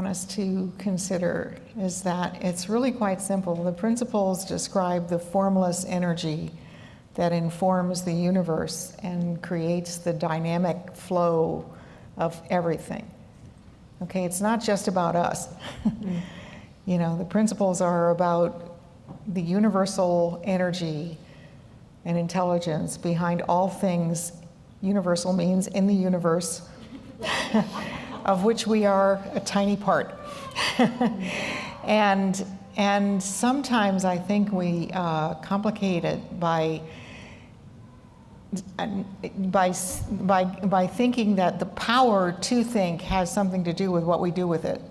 S7: us to consider, is that it's really quite simple. The principles describe the formless energy that informs the universe and creates the dynamic flow of everything. Okay, it's not just about us. You know, the principles are about the universal energy and intelligence behind all things. Universal means in the universe, of which we are a tiny part. And sometimes I think we complicate it by thinking that the power to think has something to do with what we do with it.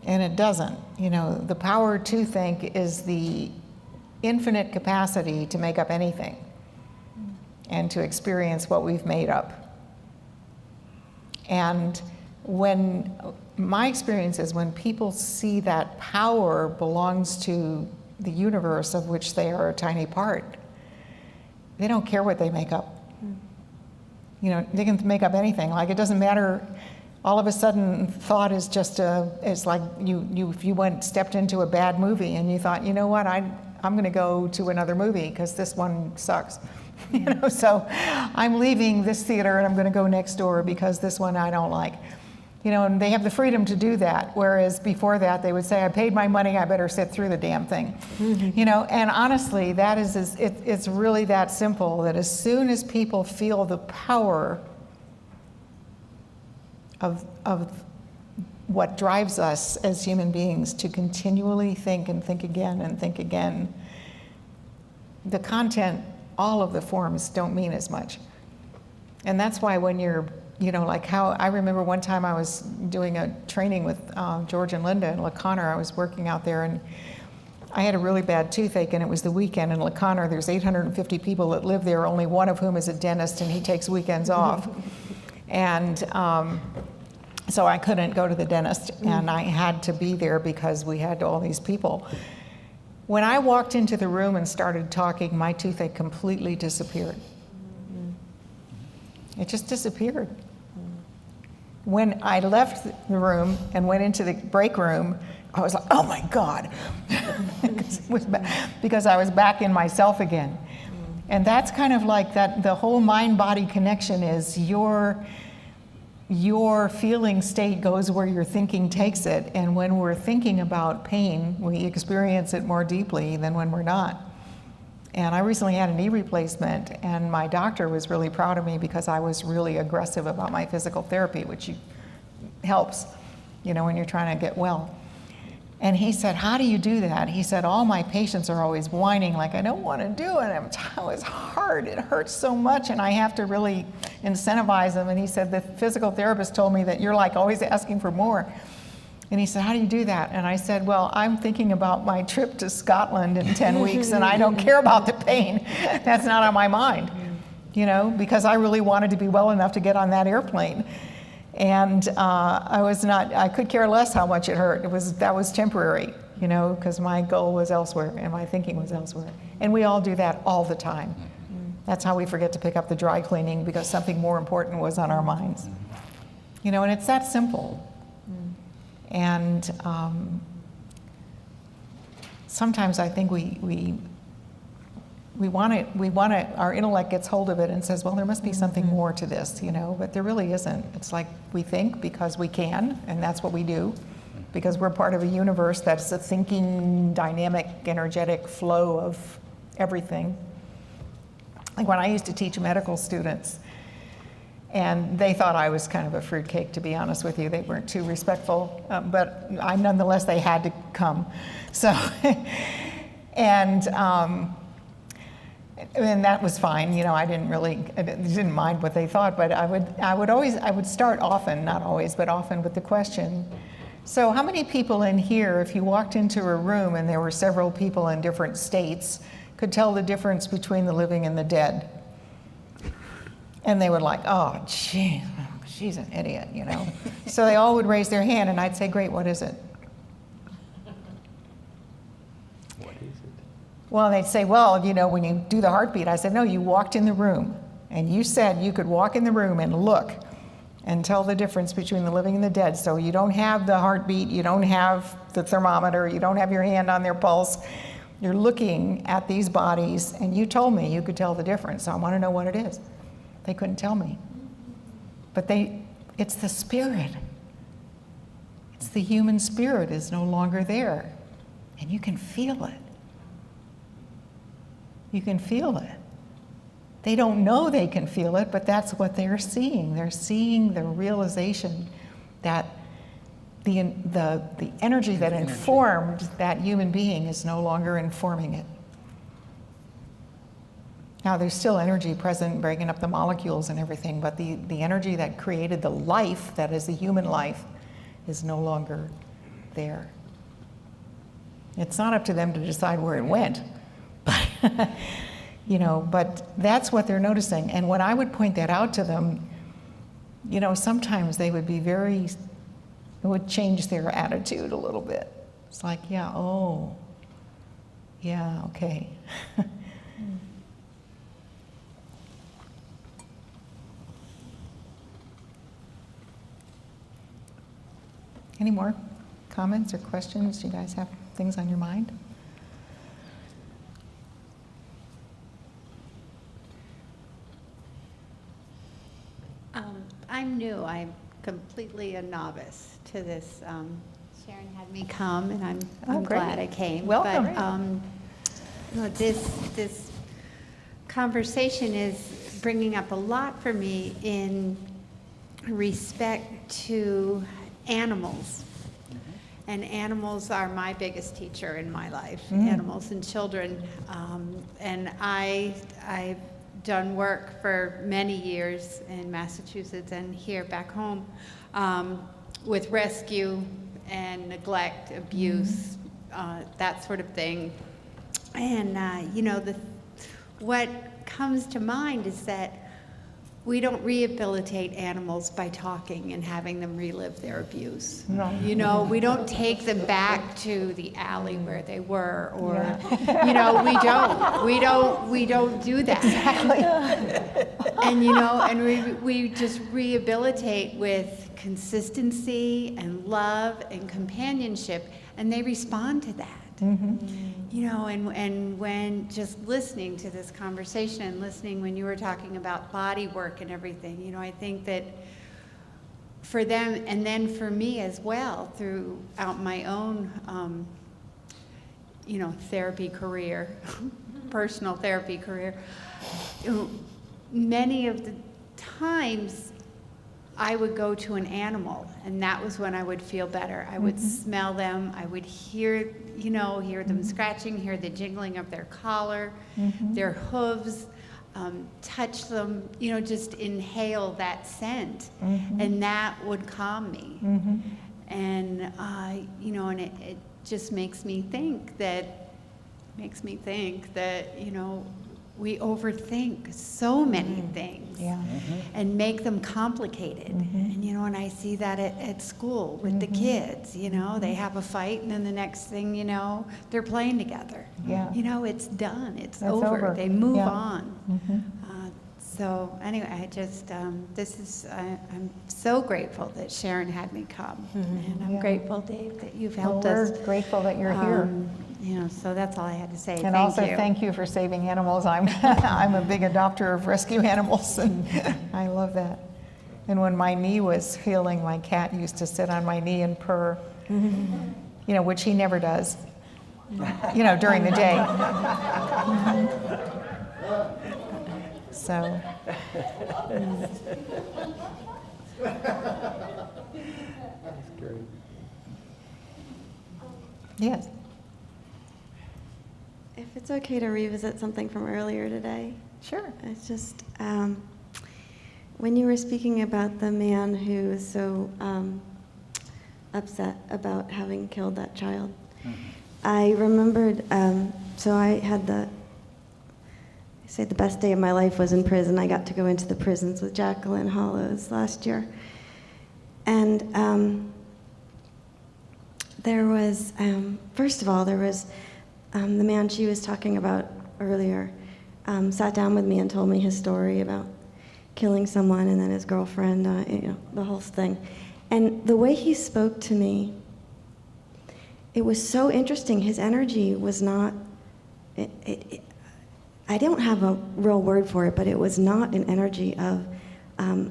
S7: And it doesn't. You know, the power to think is the infinite capacity to make up anything and to experience what we've made up. And when my experience is when people see that power belongs to the universe of which they are a tiny part, they don't care what they make up. You know, they can make up anything. Like, it doesn't matter. All of a sudden, thought is just it's like if you stepped into a bad movie and you thought, you know what, I'm going to go to another movie because this one sucks. You know, so I'm leaving this theater and I'm going to go next door because this one I don't like. You know, and they have the freedom to do that. Whereas before that, they would say, I paid my money, I better sit through the damn thing. You know, and honestly, it's really that simple, that as soon as people feel the power of what drives us as human beings to continually think and think again and think again, the content, all of the forms don't mean as much. And that's why when you're, you know, like how I remember one time I was doing a training with George and Linda in La Conner. I was working out there and I had a really bad toothache and it was the weekend in La Conner. There's 850 people that live there, only one of whom is a dentist and he takes weekends off. And so I couldn't go to the dentist and I had to be there because we had all these people. When I walked into the room and started talking, my toothache completely disappeared. It just disappeared. When I left the room and went into the break room, I was like, oh my God, because I was back in myself again. And that's kind of like that, the whole mind-body connection is your feeling state goes where your thinking takes it. And when we're thinking about pain, we experience it more deeply than when we're not. And I recently had a knee replacement, and my doctor was really proud of me because I was really aggressive about my physical therapy, which helps, you know, when you're trying to get well. And he said, how do you do that? He said, all my patients are always whining, like, I don't want to do it. It's hard. It hurts so much, and I have to really incentivize them. And he said, the physical therapist told me that you're like always asking for more. And he said, how do you do that? And I said, well, I'm thinking about my trip to Scotland in 10 weeks, and I don't care about the pain. That's not on my mind, you know, because I really wanted to be well enough to get on that airplane. And I could care less how much it hurt. That was temporary, you know, because my goal was elsewhere and my thinking was elsewhere. And we all do that all the time. That's how we forget to pick up the dry cleaning because something more important was on our minds. You know, and it's that simple. And sometimes I think we want it, our intellect gets hold of it and says, well, there must be something more to this, you know, but there really isn't. It's like we think because we can, and that's what we do. because we're part of a universe that's a thinking, dynamic, energetic flow of everything. Like when I used to teach medical students, and they thought I was kind of a fruitcake, to be honest with you. They weren't too respectful, but nonetheless, they had to come. So, and that was fine. You know, I didn't mind what they thought, but I would start often, not always, but often with the question, so how many people in here, if you walked into a room and there were several people in different states, could tell the difference between the living and the dead? And they were like, oh, gee, she's an idiot, you know. So they all would raise their hand, and I'd say, great, what is it?
S1: What is it?
S7: Well, they'd say, well, you know, when you do the heartbeat, I said, no, you walked in the room, and you said you could walk in the room and look and tell the difference between the living and the dead. So you don't have the heartbeat, you don't have the thermometer, you don't have your hand on their pulse. You're looking at these bodies, and you told me you could tell the difference, so I want to know what it is. They couldn't tell me. But it's the spirit. It's the human spirit is no longer there. And you can feel it. You can feel it. They don't know they can feel it, but that's what they're seeing. They're seeing the realization that the energy that informed that human being is no longer informing it. Now, there's still energy present, breaking up the molecules and everything, but the energy that created the life, that is the human life, is no longer there. It's not up to them to decide where it went, but, you know, but that's what they're noticing. And when I would point that out to them, you know, sometimes they would be it would change their attitude a little bit. It's like, yeah, oh, yeah, okay. Any more comments or questions? Do you guys have things on your mind?
S15: I'm new. I'm completely a novice to this. Sharon had me come, and I'm glad I came.
S7: Welcome.
S15: But you know, this conversation is bringing up a lot for me in respect to animals. And animals are my biggest teacher in my life, animals and children. And I've done work for many years in Massachusetts and here back home with rescue and neglect, abuse, that sort of thing. And you know, what comes to mind is that we don't rehabilitate animals by talking and having them relive their abuse. No. You know, we don't take them back to the alley where they were, or you know, we don't do that. Exactly. And you know, and we just rehabilitate with consistency and love and companionship, and they respond to that. You know, and when just listening to this conversation and listening when you were talking about body work and everything, you know, I think that for them, and then for me as well, throughout my own, you know, therapy career, personal therapy career, you know, many of the times I would go to an animal, and that was when I would feel better. I would smell them, I would hear them scratching, hear the jingling of their collar, their hooves, touch them, you know, just inhale that scent, and that would calm me. And, you know, and it just makes me think that, you know, we overthink so many things and make them complicated. And, you know, and I see that at school with the kids, you know, they have a fight and then the next thing you know, they're playing together. You know, it's done, it's over. They move on. So anyway, I just, I'm so grateful that Sharon had me come. And I'm grateful, Dave, that you've helped us.
S7: We're grateful that you're here.
S15: You know, so that's all I had to say.
S7: And also thank you for saving animals. I'm a big adopter of rescue animals, and I love that. And when my knee was healing, my cat used to sit on my knee and purr. You know, which he never does, you know, during the day. So.
S1: That's great.
S7: Yes.
S13: If it's okay to revisit something from earlier today.
S7: Sure.
S13: It's just, when you were speaking about the man who was so upset about having killed that child, I remembered, so I had the best day of my life was in prison. I got to go into the prisons with Jacqueline Hollows last year. And there was, first of all, there was the man she was talking about earlier sat down with me and told me his story about killing someone and then his girlfriend, you know, the whole thing. And the way he spoke to me, it was so interesting. His energy was not, I don't have a real word for it, but it was not an energy of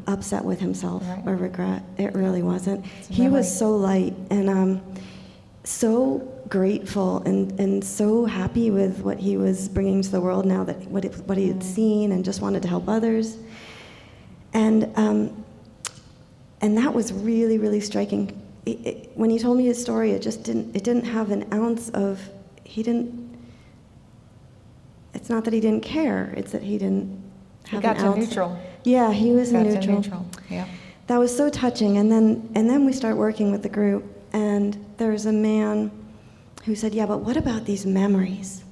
S13: upset with himself or regret. It really wasn't. He was so light and so grateful and so happy with what he was bringing to the world now, that what he had seen, and just wanted to help others. And that was really, really striking. When he told me his story, it didn't have an ounce of, it's not that he didn't care, it's that he didn't have an ounce.
S7: He got to neutral.
S13: Yeah, he was
S7: Got
S13: neutral.
S7: to neutral. Yeah.
S13: That was so touching. And then we start working with the group, and there's a man who said, yeah, but what about these memories?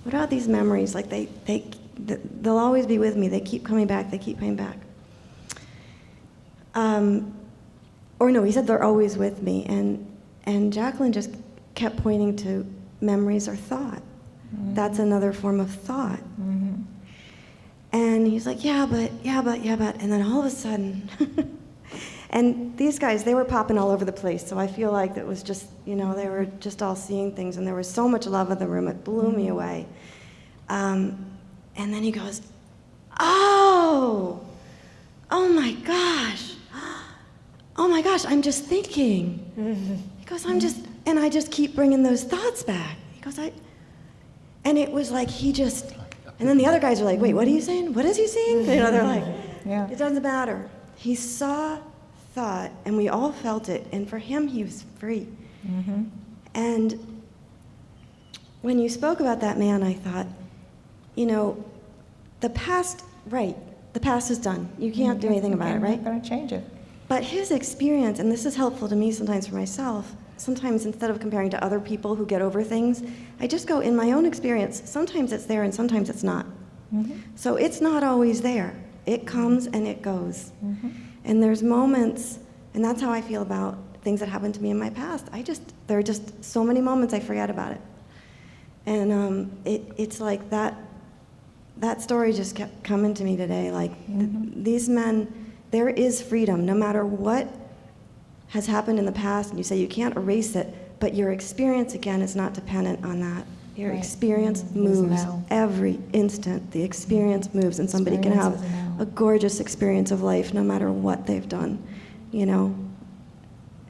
S13: What about these memories? Like they'll always be with me. They keep coming back. They keep coming back. Or no, he said they're always with me. And Jacqueline just kept pointing to memories or thought. Mm-hmm. That's another form of thought. Mm-hmm. And he's like, yeah, but. And then all of a sudden, and these guys, they were popping all over the place. So I feel like it was just, you know, they were just all seeing things. And there was so much love in the room, it blew me away. And then he goes, oh my gosh, I'm just thinking. He goes, and I just keep bringing those thoughts back. He goes, and it was like and then the other guys are like, wait, what are you saying? What is he saying? You know, they're like, yeah. It doesn't matter. He saw thought, and we all felt it, and for him, he was free. Mm-hmm. And when you spoke about that man, I thought, you know, the past is done. You can't do anything about it, right?
S7: You're not going to change it.
S13: But his experience, and this is helpful to me sometimes for myself, sometimes instead of comparing to other people who get over things, I just go in my own experience. Sometimes it's there and sometimes it's not. Mm-hmm. So it's not always there. It comes and it goes. Mm-hmm. And there's moments, and that's how I feel about things that happened to me in my past. There are just so many moments I forget about it. And it's like that story just kept coming to me today. Like, these men, there is freedom, no matter what has happened in the past, and you say you can't erase it, but your experience, again, is not dependent on that. Your experience moves every instant. The experience moves, and somebody can have a gorgeous experience of life no matter what they've done, you know,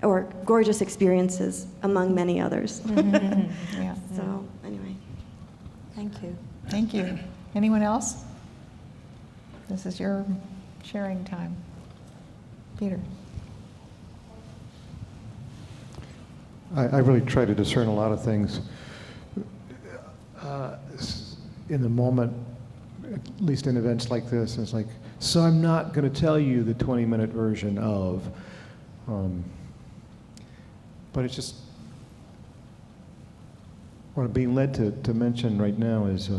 S13: or gorgeous experiences among many others.
S7: Yeah.
S13: So, anyway.
S7: Thank you. Thank you. Anyone else? This is your sharing time. Peter.
S10: I really try to discern a lot of things in the moment, at least in events like this. It's like, so I'm not going to tell you the 20-minute version of, but it's just, what I'm being led to mention right now is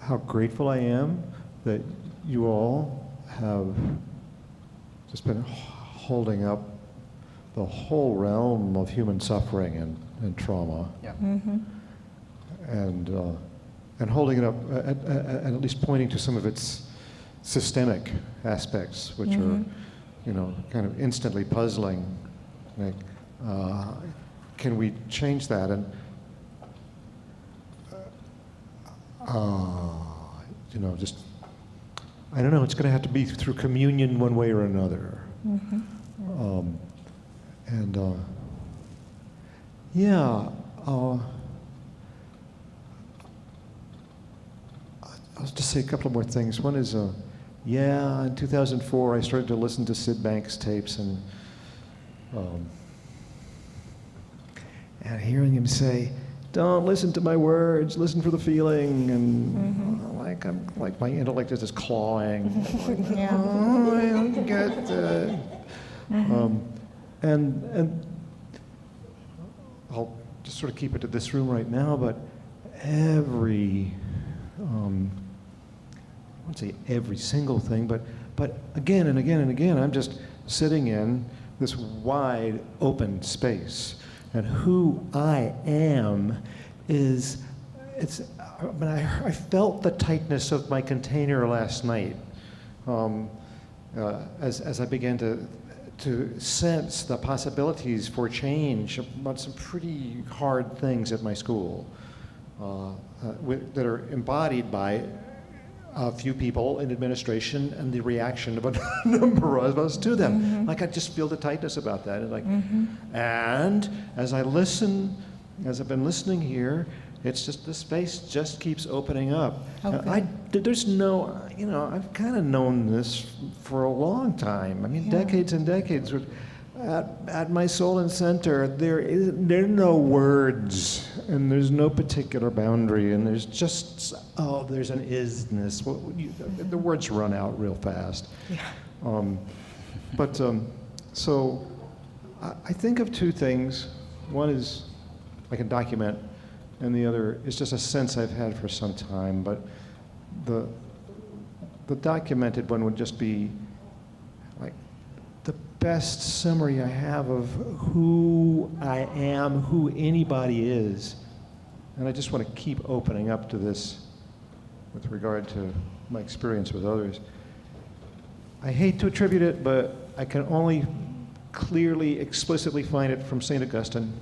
S10: how grateful I am that you all have just been holding up the whole realm of human suffering and trauma. Yeah. Mm-hmm. And holding it up, and at least pointing to some of its systemic aspects, which are, you know, kind of instantly puzzling. Like, can we change that? And you know, just, I don't know. It's going to have to be through communion, one way or another. And yeah, I'll just say a couple more things. One is, yeah, in 2004 I started to listen to Sid Banks tapes, and hearing him say, "Don't listen to my words, listen for the feeling," and like my intellect is just clawing.
S7: Yeah.
S10: Oh, I don't get that. And I'll just sort of keep it to this room right now, but every, I won't say every single thing, but again and again and again, I'm just sitting in this wide open space. And who I am is, I felt the tightness of my container last night as I began to sense the possibilities for change about some pretty hard things at my school that are embodied by a few people in administration and the reaction of a number of us to them.
S7: Mm-hmm.
S10: Like I just feel the tightness about that. And
S7: Mm-hmm.
S10: and as I listen, as I've been listening here, it's just the space just keeps opening up.
S7: Okay.
S10: There's no, I've kind of known this for a long time. I mean, decades and decades. At my soul and center, there are no words, and there's no particular boundary, and there's just, there's an isness. The words run out real fast.
S7: Yeah.
S10: So I think of two things. One is I can document, and the other is just a sense I've had for some time. But the documented one would just be like the best summary I have of who I am, who anybody is. And I just want to keep opening up to this with regard to my experience with others. I hate to attribute it, but I can only clearly, explicitly find it from St. Augustine.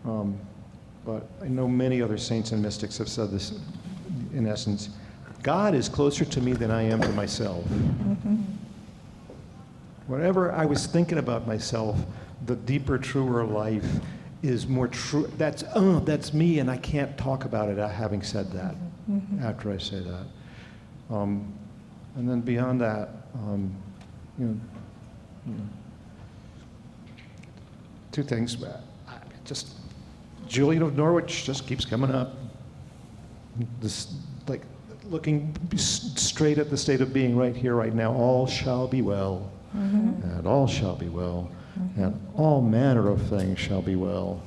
S10: But I know many other saints and mystics have said this in essence. God is closer to me than I am to myself.
S7: Mm-hmm.
S10: Whatever I was thinking about myself, the deeper, truer life is more true. That's me, and I can't talk about it having said that, after I say that. And then beyond that, two things. Just Julian of Norwich just keeps coming up. This, like, looking straight at the state of being right here, right now. All shall be well, and all shall be well, and all manner of things shall be well.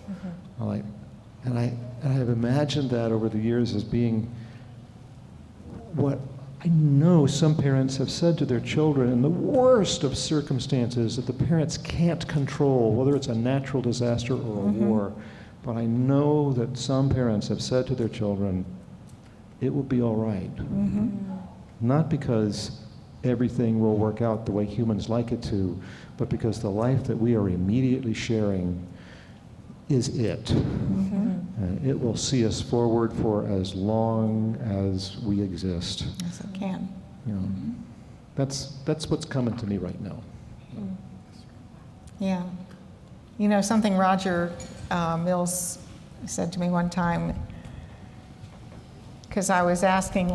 S10: And I have imagined that over the years as being what I know some parents have said to their children in the worst of circumstances that the parents can't control, whether it's a natural disaster or a war. But I know that some parents have said to their children, it will be all right. Not because everything will work out the way humans like it to, but because the life that we are immediately sharing is it. And it will see us forward for as long as we exist.
S7: Yes, it can.
S10: That's what's coming to me right now.
S7: Yeah. Something Roger Mills said to me one time, because I was asking,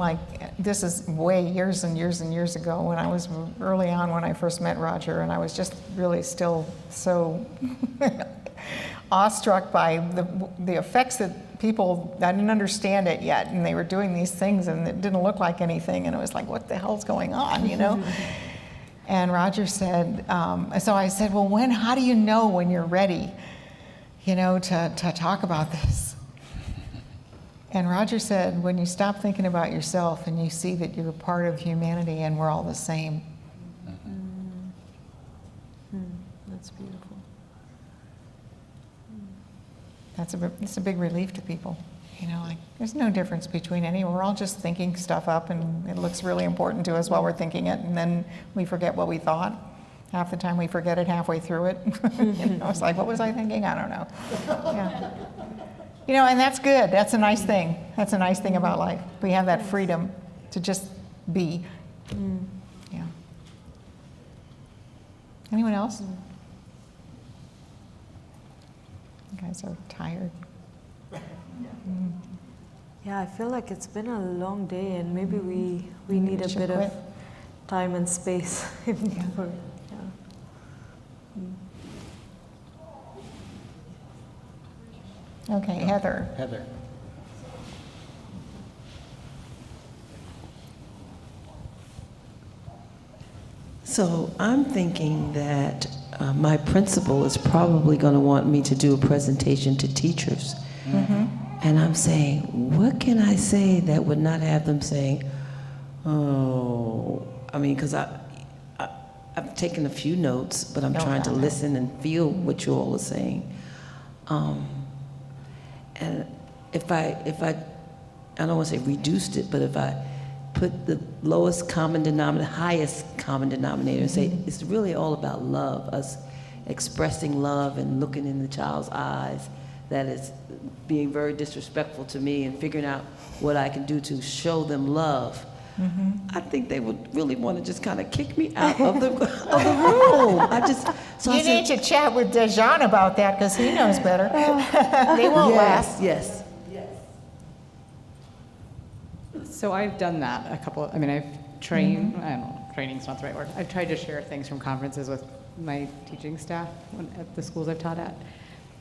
S7: this is way years and years and years ago when I was early on when I first met Roger, and I was just really still so awestruck by the effects that people, I didn't understand it yet, and they were doing these things and it didn't look like anything, and it was like, what the hell's going on, And Roger said, so I said, well, how do you know when you're ready, to talk about this? And Roger said, when you stop thinking about yourself and you see that you're a part of humanity and we're all the same.
S9: That's beautiful.
S7: It's a big relief to people. There's no difference between we're all just thinking stuff up, and it looks really important to us while we're thinking it, and then we forget what we thought. Half the time we forget it halfway through it. It's like, what was I thinking? I don't know. Yeah. And that's good. That's a nice thing. That's a nice thing about life. We have that freedom to just be. Yeah. Anyone else? guys are tired.
S4: Yeah, I feel like it's been a long day, and maybe we need a bit of time and space. For,
S7: Okay, Heather.
S1: Heather.
S16: So I'm thinking that my principal is probably going to want me to do a presentation to teachers.
S7: Mm-hmm.
S16: And I'm saying, what can I say that would not have them saying, oh, I mean, because I've taken a few notes, but I'm trying to listen and feel what you all are saying. And if I don't want to say reduced it, but if I put the lowest common denominator, highest common denominator, and say it's really all about love, us expressing love and looking in the child's eyes that is being very disrespectful to me and figuring out what I can do to show them love. I think they would really want to just kind of kick me out of the room.
S7: You need to chat with Dejan about that because he knows better. They won't last.
S16: Yes.
S17: So I've done that a couple. I've trained. I don't know. Training's not the right word. I've tried to share things from conferences with my teaching staff at the schools I've taught at,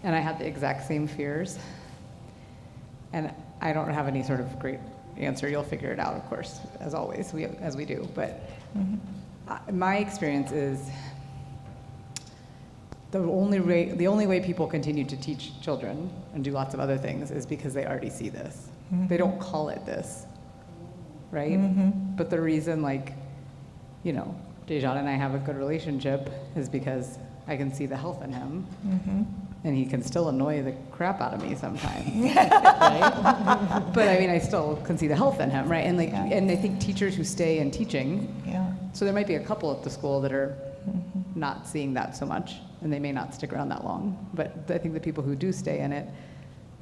S17: and I had the exact same fears. And I don't have any sort of great answer. You'll figure it out, of course, as always, as we do. But my experience is the only way people continue to teach children and do lots of other things is because they already see this. They don't call it this, right? But the reason, Dejan and I have a good relationship is because I can see the health in him. And he can still annoy the crap out of me sometimes, right? But I still can see the health in him, right? And and I think teachers who stay in teaching, so there might be a couple at the school that are not seeing that so much, and they may not stick around that long. But I think the people who do stay in it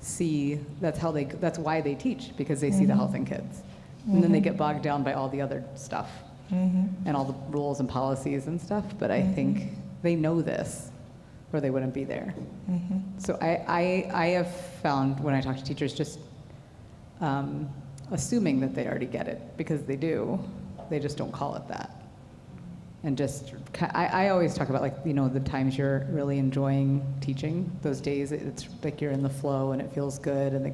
S17: see that's why they teach, because they see the health in kids, and then they get bogged down by all the other stuff and all the rules and policies and stuff. But I think they know this, or they wouldn't be there. So I have found when I talk to teachers, just assuming that they already get it, because they do, they just don't call it that. And I always talk about the times you're really enjoying teaching, those days it's like you're in the flow and it feels good, and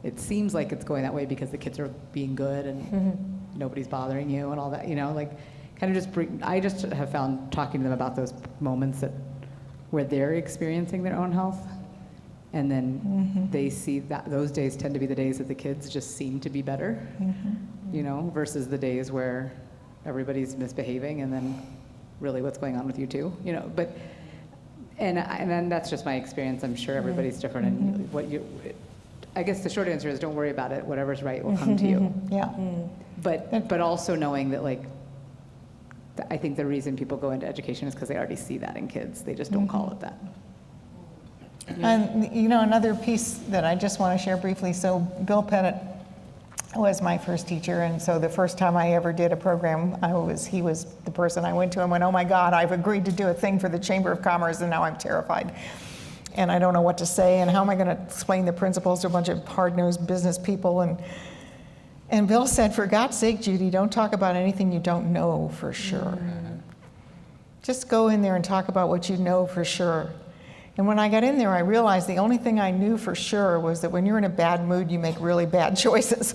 S17: it seems like it's going that way because the kids are being good and nobody's bothering you and all that, I just have found talking to them about those moments where they're experiencing their own health, and then they see that those days tend to be the days that the kids just seem to be better, versus the days where everybody's misbehaving and then really what's going on with you too, but and then that's just my experience. I'm sure everybody's different, and I guess the short answer is don't worry about it. Whatever's right will come to you. But also knowing that I think the reason people go into education is because they already see that in kids. They just don't call it that.
S7: And another piece that I just want to share briefly. So Bill Pettit was my first teacher, and so the first time I ever did a program, he was the person I went to and went, oh my God, I've agreed to do a thing for the Chamber of Commerce, and now I'm terrified. And I don't know what to say, and how am I going to explain the principles to a bunch of hard-nosed business people? And Bill said, for God's sake, Judy, don't talk about anything you don't know for sure. Just go in there and talk about what you know for sure. And when I got in there, I realized the only thing I knew for sure was that when you're in a bad mood, you make really bad choices.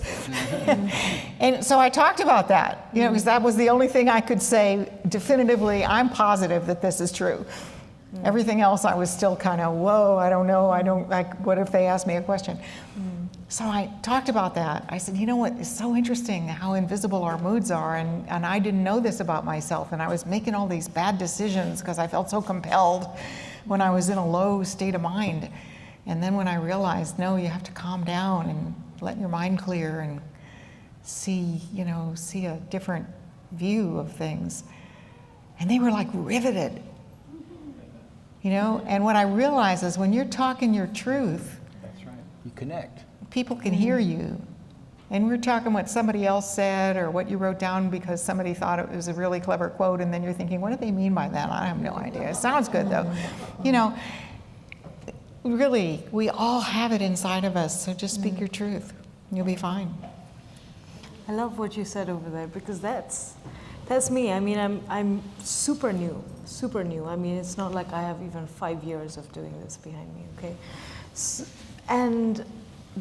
S7: And so I talked about that, because that was the only thing I could say definitively, I'm positive that this is true. Everything else, I was still kind of, whoa, I don't know, what if they ask me a question? So I talked about that. I said, you know what, it's so interesting how invisible our moods are, and I didn't know this about myself, and I was making all these bad decisions because I felt so compelled when I was in a low state of mind. And then when I realized, no, you have to calm down and let your mind clear and see a different view of things. And they were riveted. And what I realize is when you're talking your truth,
S1: that's right, you connect.
S7: People can hear you. And we're talking what somebody else said or what you wrote down because somebody thought it was a really clever quote, and then you're thinking, what do they mean by that? I have no idea. It sounds good though. really, we all have it inside of us, so just speak your truth. You'll be fine.
S4: I love what you said over there, because that's me. I mean, I'm super new. I mean, it's not like I have even 5 years of doing this behind me, okay? And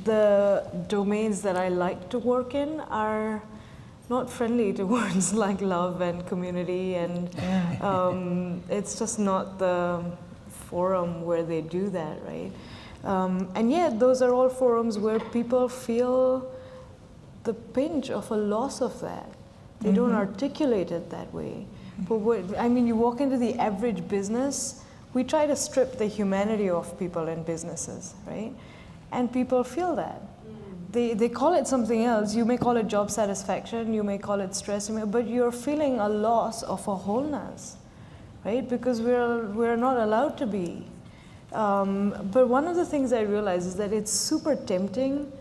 S4: the domains that I like to work in are not friendly towards like love and community, and it's just not the forum where they do that, right? And yet those are all forums where people feel the pinch of a loss of that. They don't articulate it that way. But you walk into the average business, we try to strip the humanity of people in businesses, right? And people feel that. They call it something else. You may call it job satisfaction, you may call it stress, but you're feeling a loss of a wholeness, right? Because we're not allowed to be. But one of the things I realize is that it's super tempting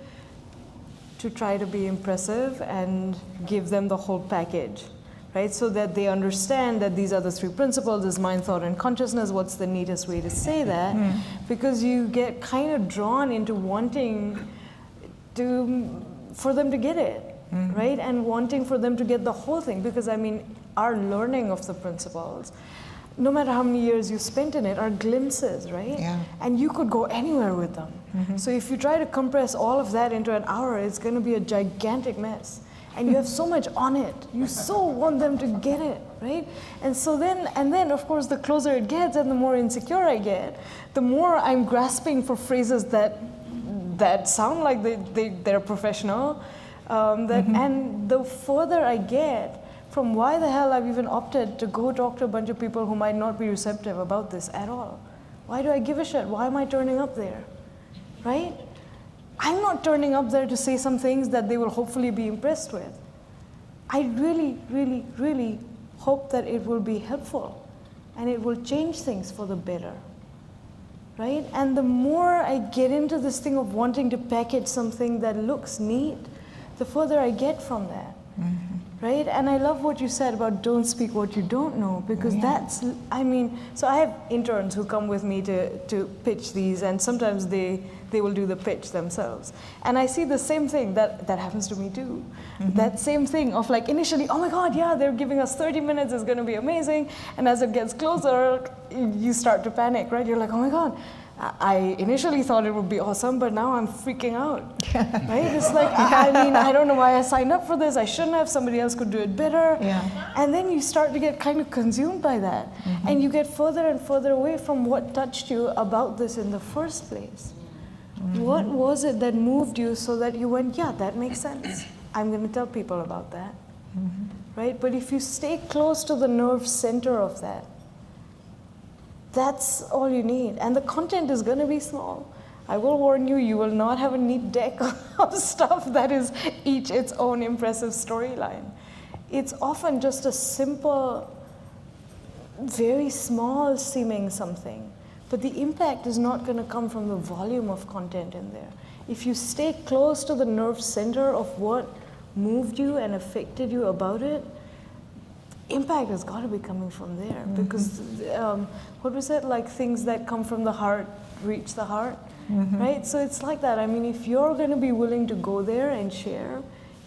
S4: to try to be impressive and give them the whole package, right? So that they understand that these are the 3 principles, is mind, thought, and consciousness. What's the neatest way to say that? Because you get kind of drawn into wanting for them to get it, right? And wanting for them to get the whole thing. Because I mean, our learning of the principles, no matter how many years you spent in it, are glimpses, right?
S7: Yeah.
S4: And you could go anywhere with them. So if you try to compress all of that into an hour, it's going to be a gigantic mess. And you have so much on it. You so want them to get it, right? And then of course, the closer it gets and the more insecure I get, the more I'm grasping for phrases that sound like they're professional. And the further I get from why the hell I've even opted to go talk to a bunch of people who might not be receptive about this at all. Why do I give a shit? Why am I turning up there, right? I'm not turning up there to say some things that they will hopefully be impressed with. I really, really, really hope that it will be helpful and it will change things for the better, right? And the more I get into this thing of wanting to package something that looks neat, the further I get from that, right? And I love what you said about don't speak what you don't know, because that's, so I have interns who come with me to pitch these, and sometimes they will do the pitch themselves. And I see the same thing that happens to me too. That same thing of like initially, oh my God, yeah, they're giving us 30 minutes, it's gonna be amazing. And as it gets closer, you start to panic, right? You're like, oh my God, I initially thought it would be awesome, but now I'm freaking out, right? It's like, I don't know why I signed up for this. I shouldn't have. Somebody else could do it better. And then you start to get kind of consumed by that. And you get further and further away from what touched you about this in the first place. What was it that moved you so that you went, yeah, that makes sense. I'm going to tell people about that, right? But if you stay close to the nerve center of that, that's all you need. And the content is going to be small. I will warn you, you will not have a neat deck of stuff that is each its own impressive storyline. It's often just a simple, very small seeming something. But the impact is not going to come from the volume of content in there. If you stay close to the nerve center of what moved you and affected you about it, impact has got to be coming from there. Because, what was it? Like things that come from the heart reach the heart, right? So it's like that. I mean, if you're going to be willing to go there and share,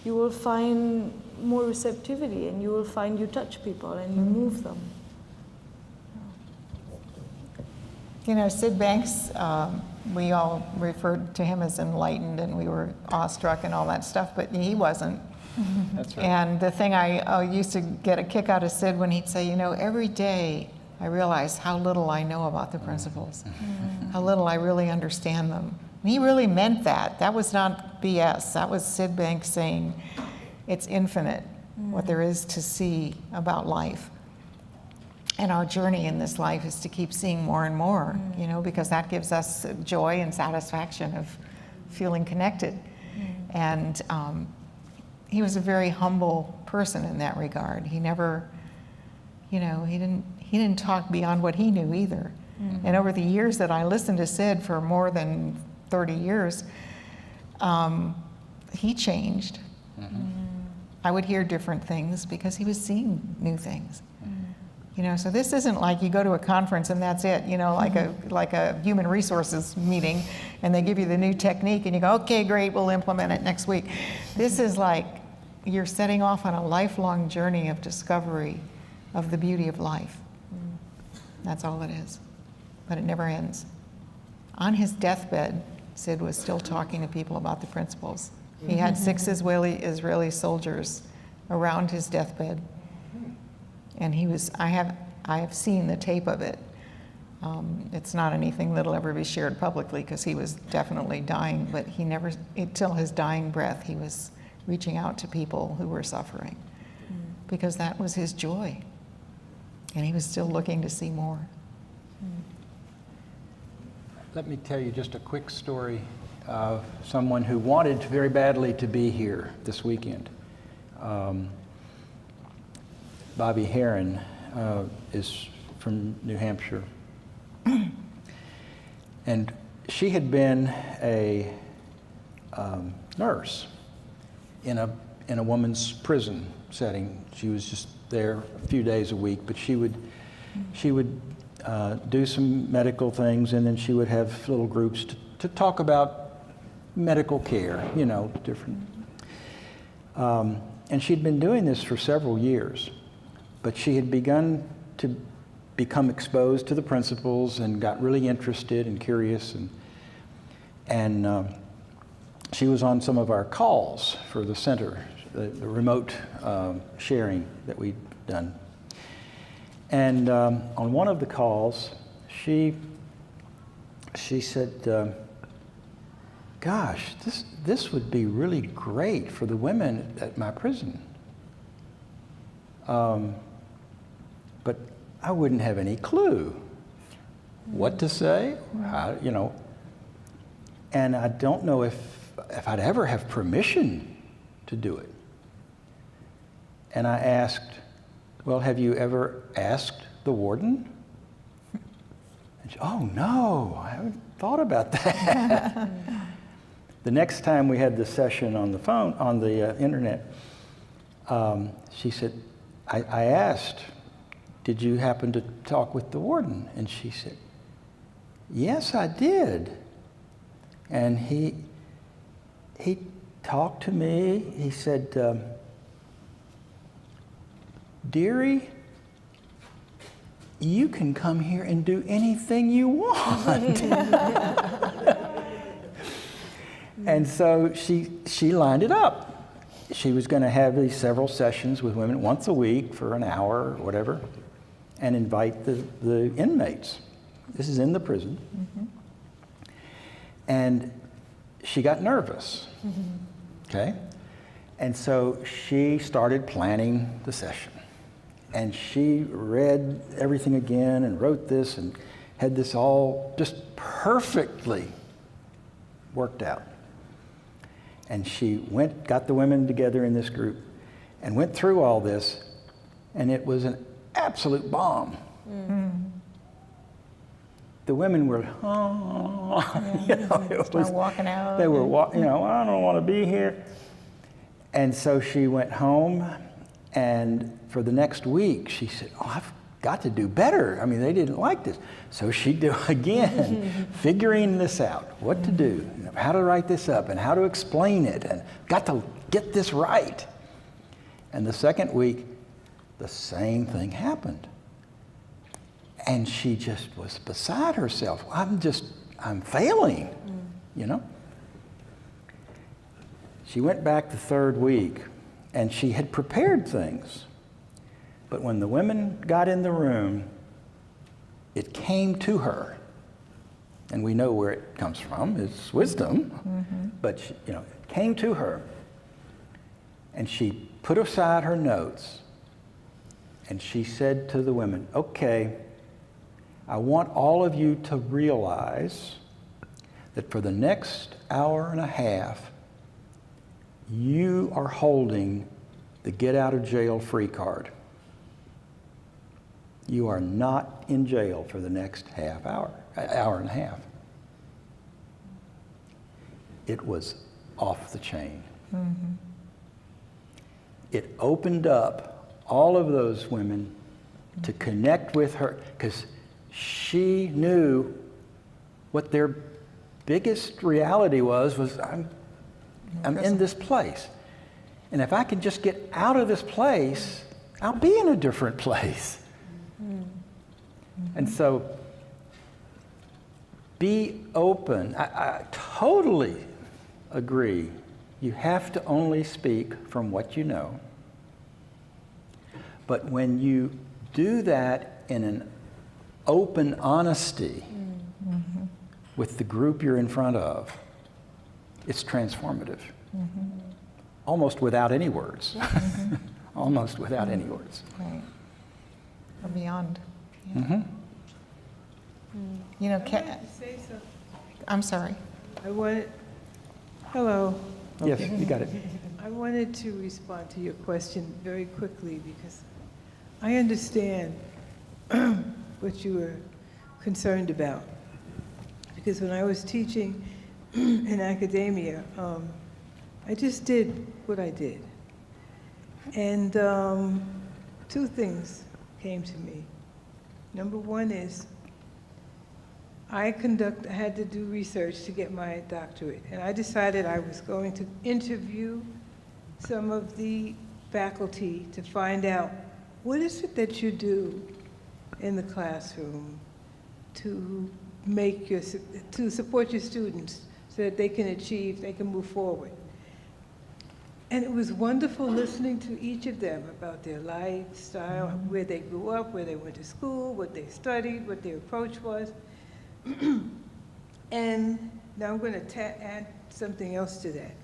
S4: you will find more receptivity, and you will find you touch people and you move them.
S7: You know, Sid Banks, we all referred to him as enlightened, and we were awestruck and all that stuff, but he wasn't.
S1: That's right.
S7: And the thing I used to get a kick out of Sid when he'd say, you know, every day I realize how little I know about the principles, how little I really understand them. And he really meant that. That was not BS. That was Sid Banks saying it's infinite, what there is to see about life. And our journey in this life is to keep seeing more and more, you know, because that gives us joy and satisfaction of feeling connected. And he was a very humble person in that regard. He never, you know, he didn't talk beyond what he knew either. And over the years that I listened to Sid for more than 30 years, he changed. I would hear different things because he was seeing new things. You know, so this isn't like you go to a conference and that's it, you know, like a human resources meeting, and they give you the new technique and you go, okay, great, we'll implement it next week. This is like you're setting off on a lifelong journey of discovery of the beauty of life. That's all it is. But it never ends. On his deathbed, Sid was still talking to people about the principles. He had 6 Israeli soldiers around his deathbed. And he was, I have seen the tape of it. It's not anything that'll ever be shared publicly because he was definitely dying, but he never, until his dying breath, he was reaching out to people who were suffering because that was his joy. And he was still looking to see more.
S1: Let me tell you just a quick story of someone who wanted very badly to be here this weekend. Bobby Heron is from New Hampshire. And she had been a nurse in a woman's prison setting. She was just there a few days a week, but she would do some medical things, and then she would have little groups to talk about medical care, you know, different. And she'd been doing this for several years, but she had begun to become exposed to the principles and got really interested and curious, and she was on some of our calls for the center, the remote sharing that we'd done. And on one of the calls, she said, gosh, this would be really great for the women at my prison. But I wouldn't have any clue what to say, how, you know. And I don't know if I'd ever have permission to do it. And I asked, well, have you ever asked the warden? And she, oh, no, I haven't thought about that. The next time we had this session on the phone, on the internet, she said, I asked, did you happen to talk with the warden? And she said, yes, I did. And he talked to me. He said, dearie, you can come here and do anything you want. And so she lined it up. She was going to have these several sessions with women once a week for an hour or whatever, and invite the inmates. This is in the prison. And she got nervous, okay? And so she started planning the session. And she read everything again and wrote this and had this all just perfectly worked out. And she got the women together in this group and went through all this, and it was an absolute bomb. The women were, you know, it was,
S7: walking out.
S1: they were, you know, I don't want to be here. And so she went home, and for the next week, she said, oh, I've got to do better. I mean, they didn't like this. So she'd do again, figuring this out, what to do, how to write this up, and how to explain it, and got to get this right. And the second week, the same thing happened. And she just was beside herself. I'm failing, you know? She went back the third week, and she had prepared things. But when the women got in the room, it came to her. And we know where it comes from, it's wisdom. But she, you know, it came to her. And she put aside her notes, and she said to the women, okay, I want all of you to realize that for the next hour and a half, you are holding the get out of jail free card. You are not in jail for the next hour and a half. It was off the chain. It opened up all of those women to connect with her, because she knew what their biggest reality was I'm in this place. And if I can just get out of this place, I'll be in a different place. And so be open. I totally agree. You have to only speak from what you know. But when you do that in an open honesty with the group you're in front of, it's transformative. Almost without any words. Almost without any words.
S7: Right. Or beyond. Yeah. You know, I'm sorry.
S18: Hello.
S1: Yes, you got it.
S18: I wanted to respond to your question very quickly because I understand what you were concerned about. Because when I was teaching in academia, I just did what I did. And two things came to me. Number one is I had to do research to get my doctorate, and I decided I was going to interview some of the faculty to find out what is it that you do in the classroom to support your students so that they can move forward. And it was wonderful listening to each of them about their lifestyle, where they grew up, where they went to school, what they studied, what their approach was. And now I'm going to add something else to that.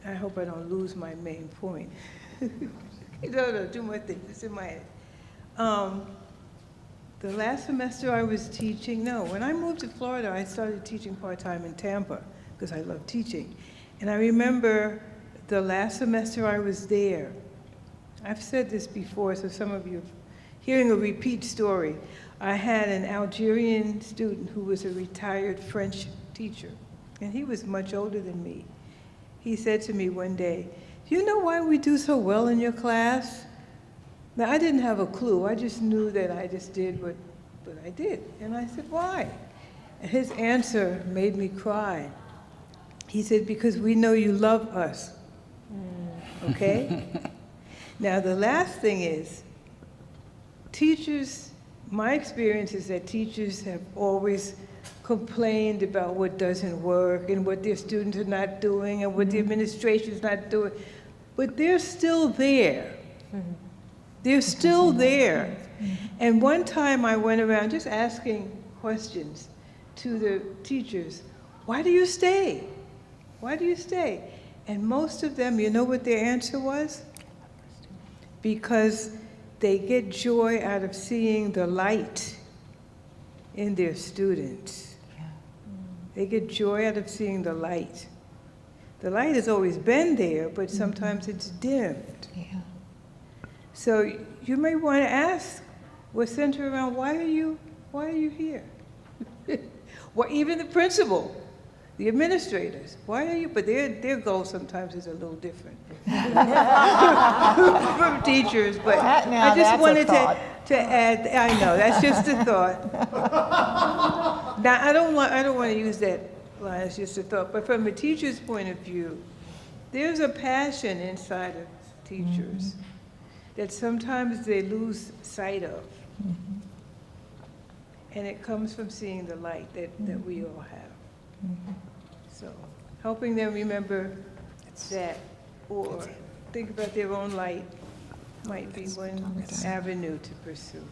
S18: I hope I don't lose my main point. No, two more things. It's in my head. The last semester I was teaching, when I moved to Florida, I started teaching part-time in Tampa because I love teaching. And I remember the last semester I was there, I've said this before, so some of you are hearing a repeat story. I had an Algerian student who was a retired French teacher, and he was much older than me. He said to me one day, "Do you know why we do so well in your class?" Now, I didn't have a clue. I just knew that I just did what I did. And I said, "Why?" And his answer made me cry. He said, "Because we know you love us." Okay? Now, the last thing is, my experience is that teachers have always complained about what doesn't work and what their students are not doing and what the administration's not doing. But they're still there. They're still there. And one time I went around just asking questions to the teachers, "Why do you stay? Why do you stay?" And most of them, you know what their answer was? Because they get joy out of seeing the light in their students. They get joy out of seeing the light. The light has always been there, but sometimes it's dimmed. So you may want to ask, what's centered around, why are you here? Well, even the principal, the administrators, why are you? But their goal sometimes is a little different from teachers. But I just wanted to add. I know that's just a thought. Now I don't want to use that line. It's just a thought. But from a teacher's point of view, there's a passion inside of teachers that sometimes they lose sight of. And it comes from seeing the light that we all have. So helping them remember that, or think about their own light, might be one avenue to pursue.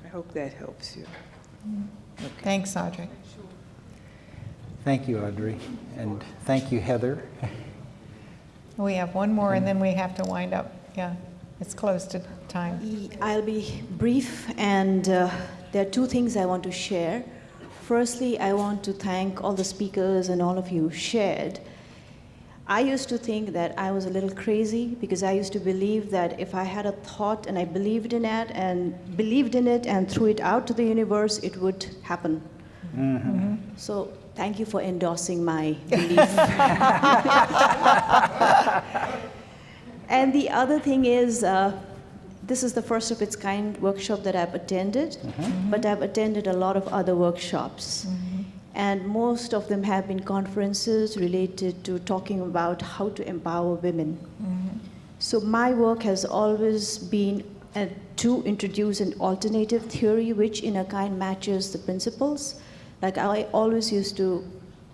S18: I hope that helps you.
S7: Okay. Thanks, Audrey.
S1: Thank you, Audrey. And thank you, Heather.
S7: We have one more and then we have to wind up. Yeah, it's close to time.
S19: I'll be brief, and there are two things I want to share. Firstly, I want to thank all the speakers and all of you shared. I used to think that I was a little crazy because I used to believe that if I had a thought and I believed in it and threw it out to the universe, it would happen. So thank you for endorsing my belief. And the other thing is, this is the first of its kind workshop that I've attended, but I've attended a lot of other workshops. And most of them have been conferences related to talking about how to empower women. So my work has always been to introduce an alternative theory which in a kind matches the principles. Like I always used to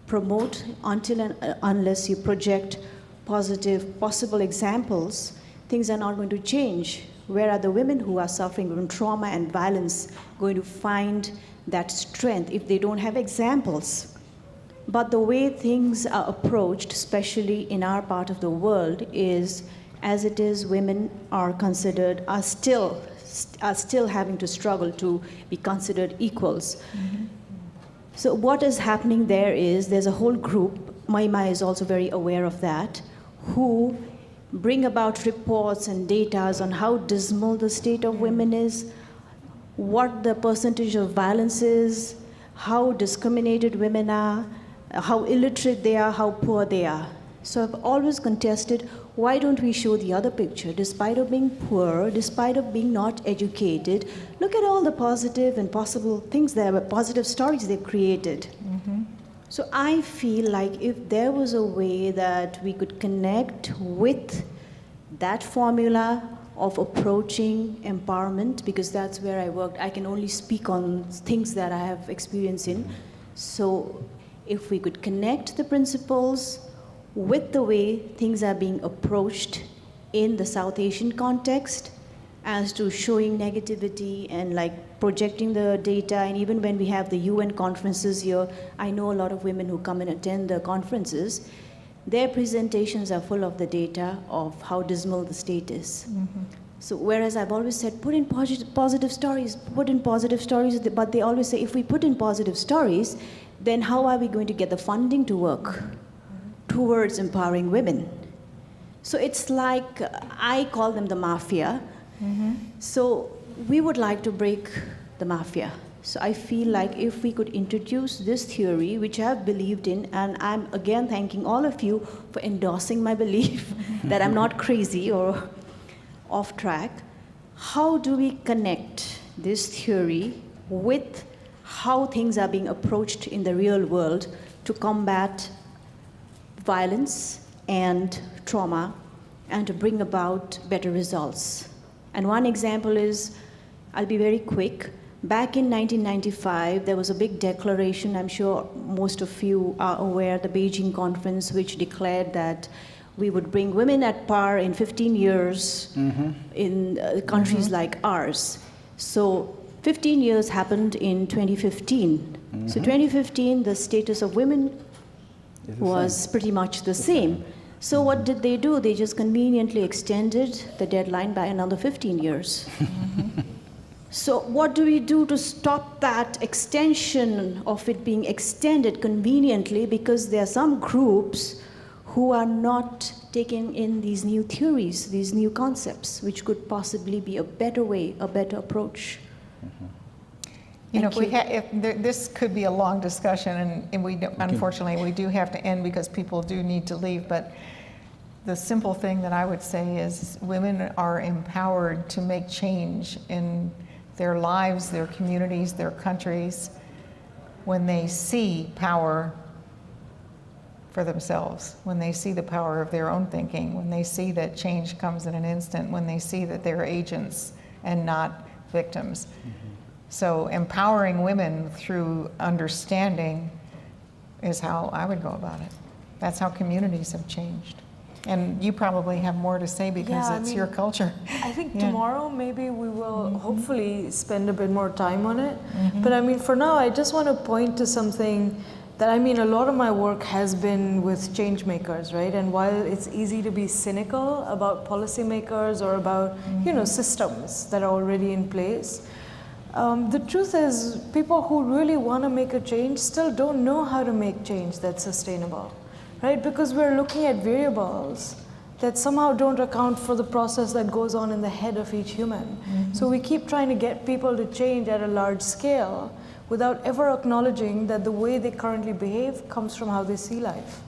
S19: promote, until and unless you project positive possible examples, things are not going to change. Where are the women who are suffering from trauma and violence going to find that strength if they don't have examples? But the way things are approached, especially in our part of the world, is as it is, women are considered, are still having to struggle to be considered equals. So what is happening there is there's a whole group, Maima is also very aware of that, who bring about reports and data on how dismal the state of women is, what the percentage of violence is, how discriminated women are, how illiterate they are, how poor they are. So I've always contested, why don't we show the other picture? Despite of being poor, despite of being not educated, look at all the positive and possible things there, positive stories they've created. So I feel like if there was a way that we could connect with that formula of approaching empowerment, because that's where I worked. I can only speak on things that I have experience in. So if we could connect the principles with the way things are being approached in the South Asian context, as to showing negativity and like projecting the data, and even when we have the UN conferences here, I know a lot of women who come and attend the conferences, their presentations are full of the data of how dismal the state is. So whereas I've always said, put in positive stories, but they always say, if we put in positive stories, then how are we going to get the funding to work towards empowering women? So it's like, I call them the mafia. So we would like to break the mafia. So I feel like if we could introduce this theory, which I've believed in, and I'm again thanking all of you for endorsing my belief that I'm not crazy or off track, how do we connect this theory with how things are being approached in the real world to combat violence and trauma and to bring about better results? And one example is, I'll be very quick. Back in 1995, there was a big declaration, I'm sure most of you are aware, the Beijing conference, which declared that we would bring women at par in 15 years in countries like ours. So 15 years happened in 2015. So 2015, the status of women was pretty much the same. So what did they do? They just conveniently extended the deadline by another 15 years. So what do we do to stop that extension of it being extended conveniently? Because there are some groups who are not taking in these new theories, these new concepts, which could possibly be a better way, a better approach.
S7: You know, this could be a long discussion, and we don't, unfortunately, we do have to end because people do need to leave. But the simple thing that I would say is women are empowered to make change in their lives, their communities, their countries, when they see power for themselves, when they see the power of their own thinking, when they see that change comes in an instant, when they see that they're agents and not victims. So empowering women through understanding is how I would go about it. That's how communities have changed. And you probably have more to say because it's your culture.
S4: I think tomorrow maybe we will hopefully spend a bit more time on it. But I mean, for now, I just want to point to something that, I mean, a lot of my work has been with change makers, right? And while it's easy to be cynical about policymakers or about, you know, systems that are already in place, the truth is people who really want to make a change still don't know how to make change that's sustainable. Right? Because we're looking at variables that somehow don't account for the process that goes on in the head of each human. So we keep trying to get people to change at a large scale without ever acknowledging that the way they currently behave comes from how they see life.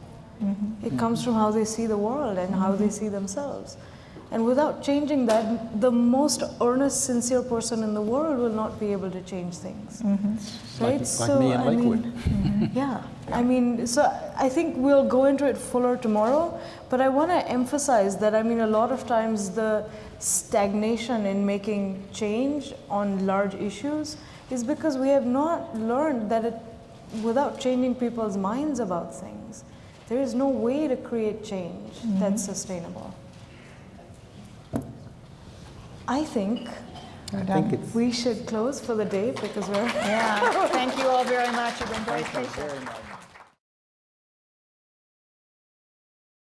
S4: It comes from how they see the world and how they see themselves. And without changing that, the most earnest, sincere person in the world will not be able to change things. Right?
S1: Like me in Lakewood.
S4: Yeah, I mean, so I think we'll go into it fuller tomorrow, but I want to emphasize that, I mean, a lot of times the stagnation in making change on large issues is because we have not learned that without changing people's minds about things, there is no way to create change that's sustainable. I think we should close for the day because we're...
S7: Yeah, thank you all very much. You've been very patient.
S1: Very much.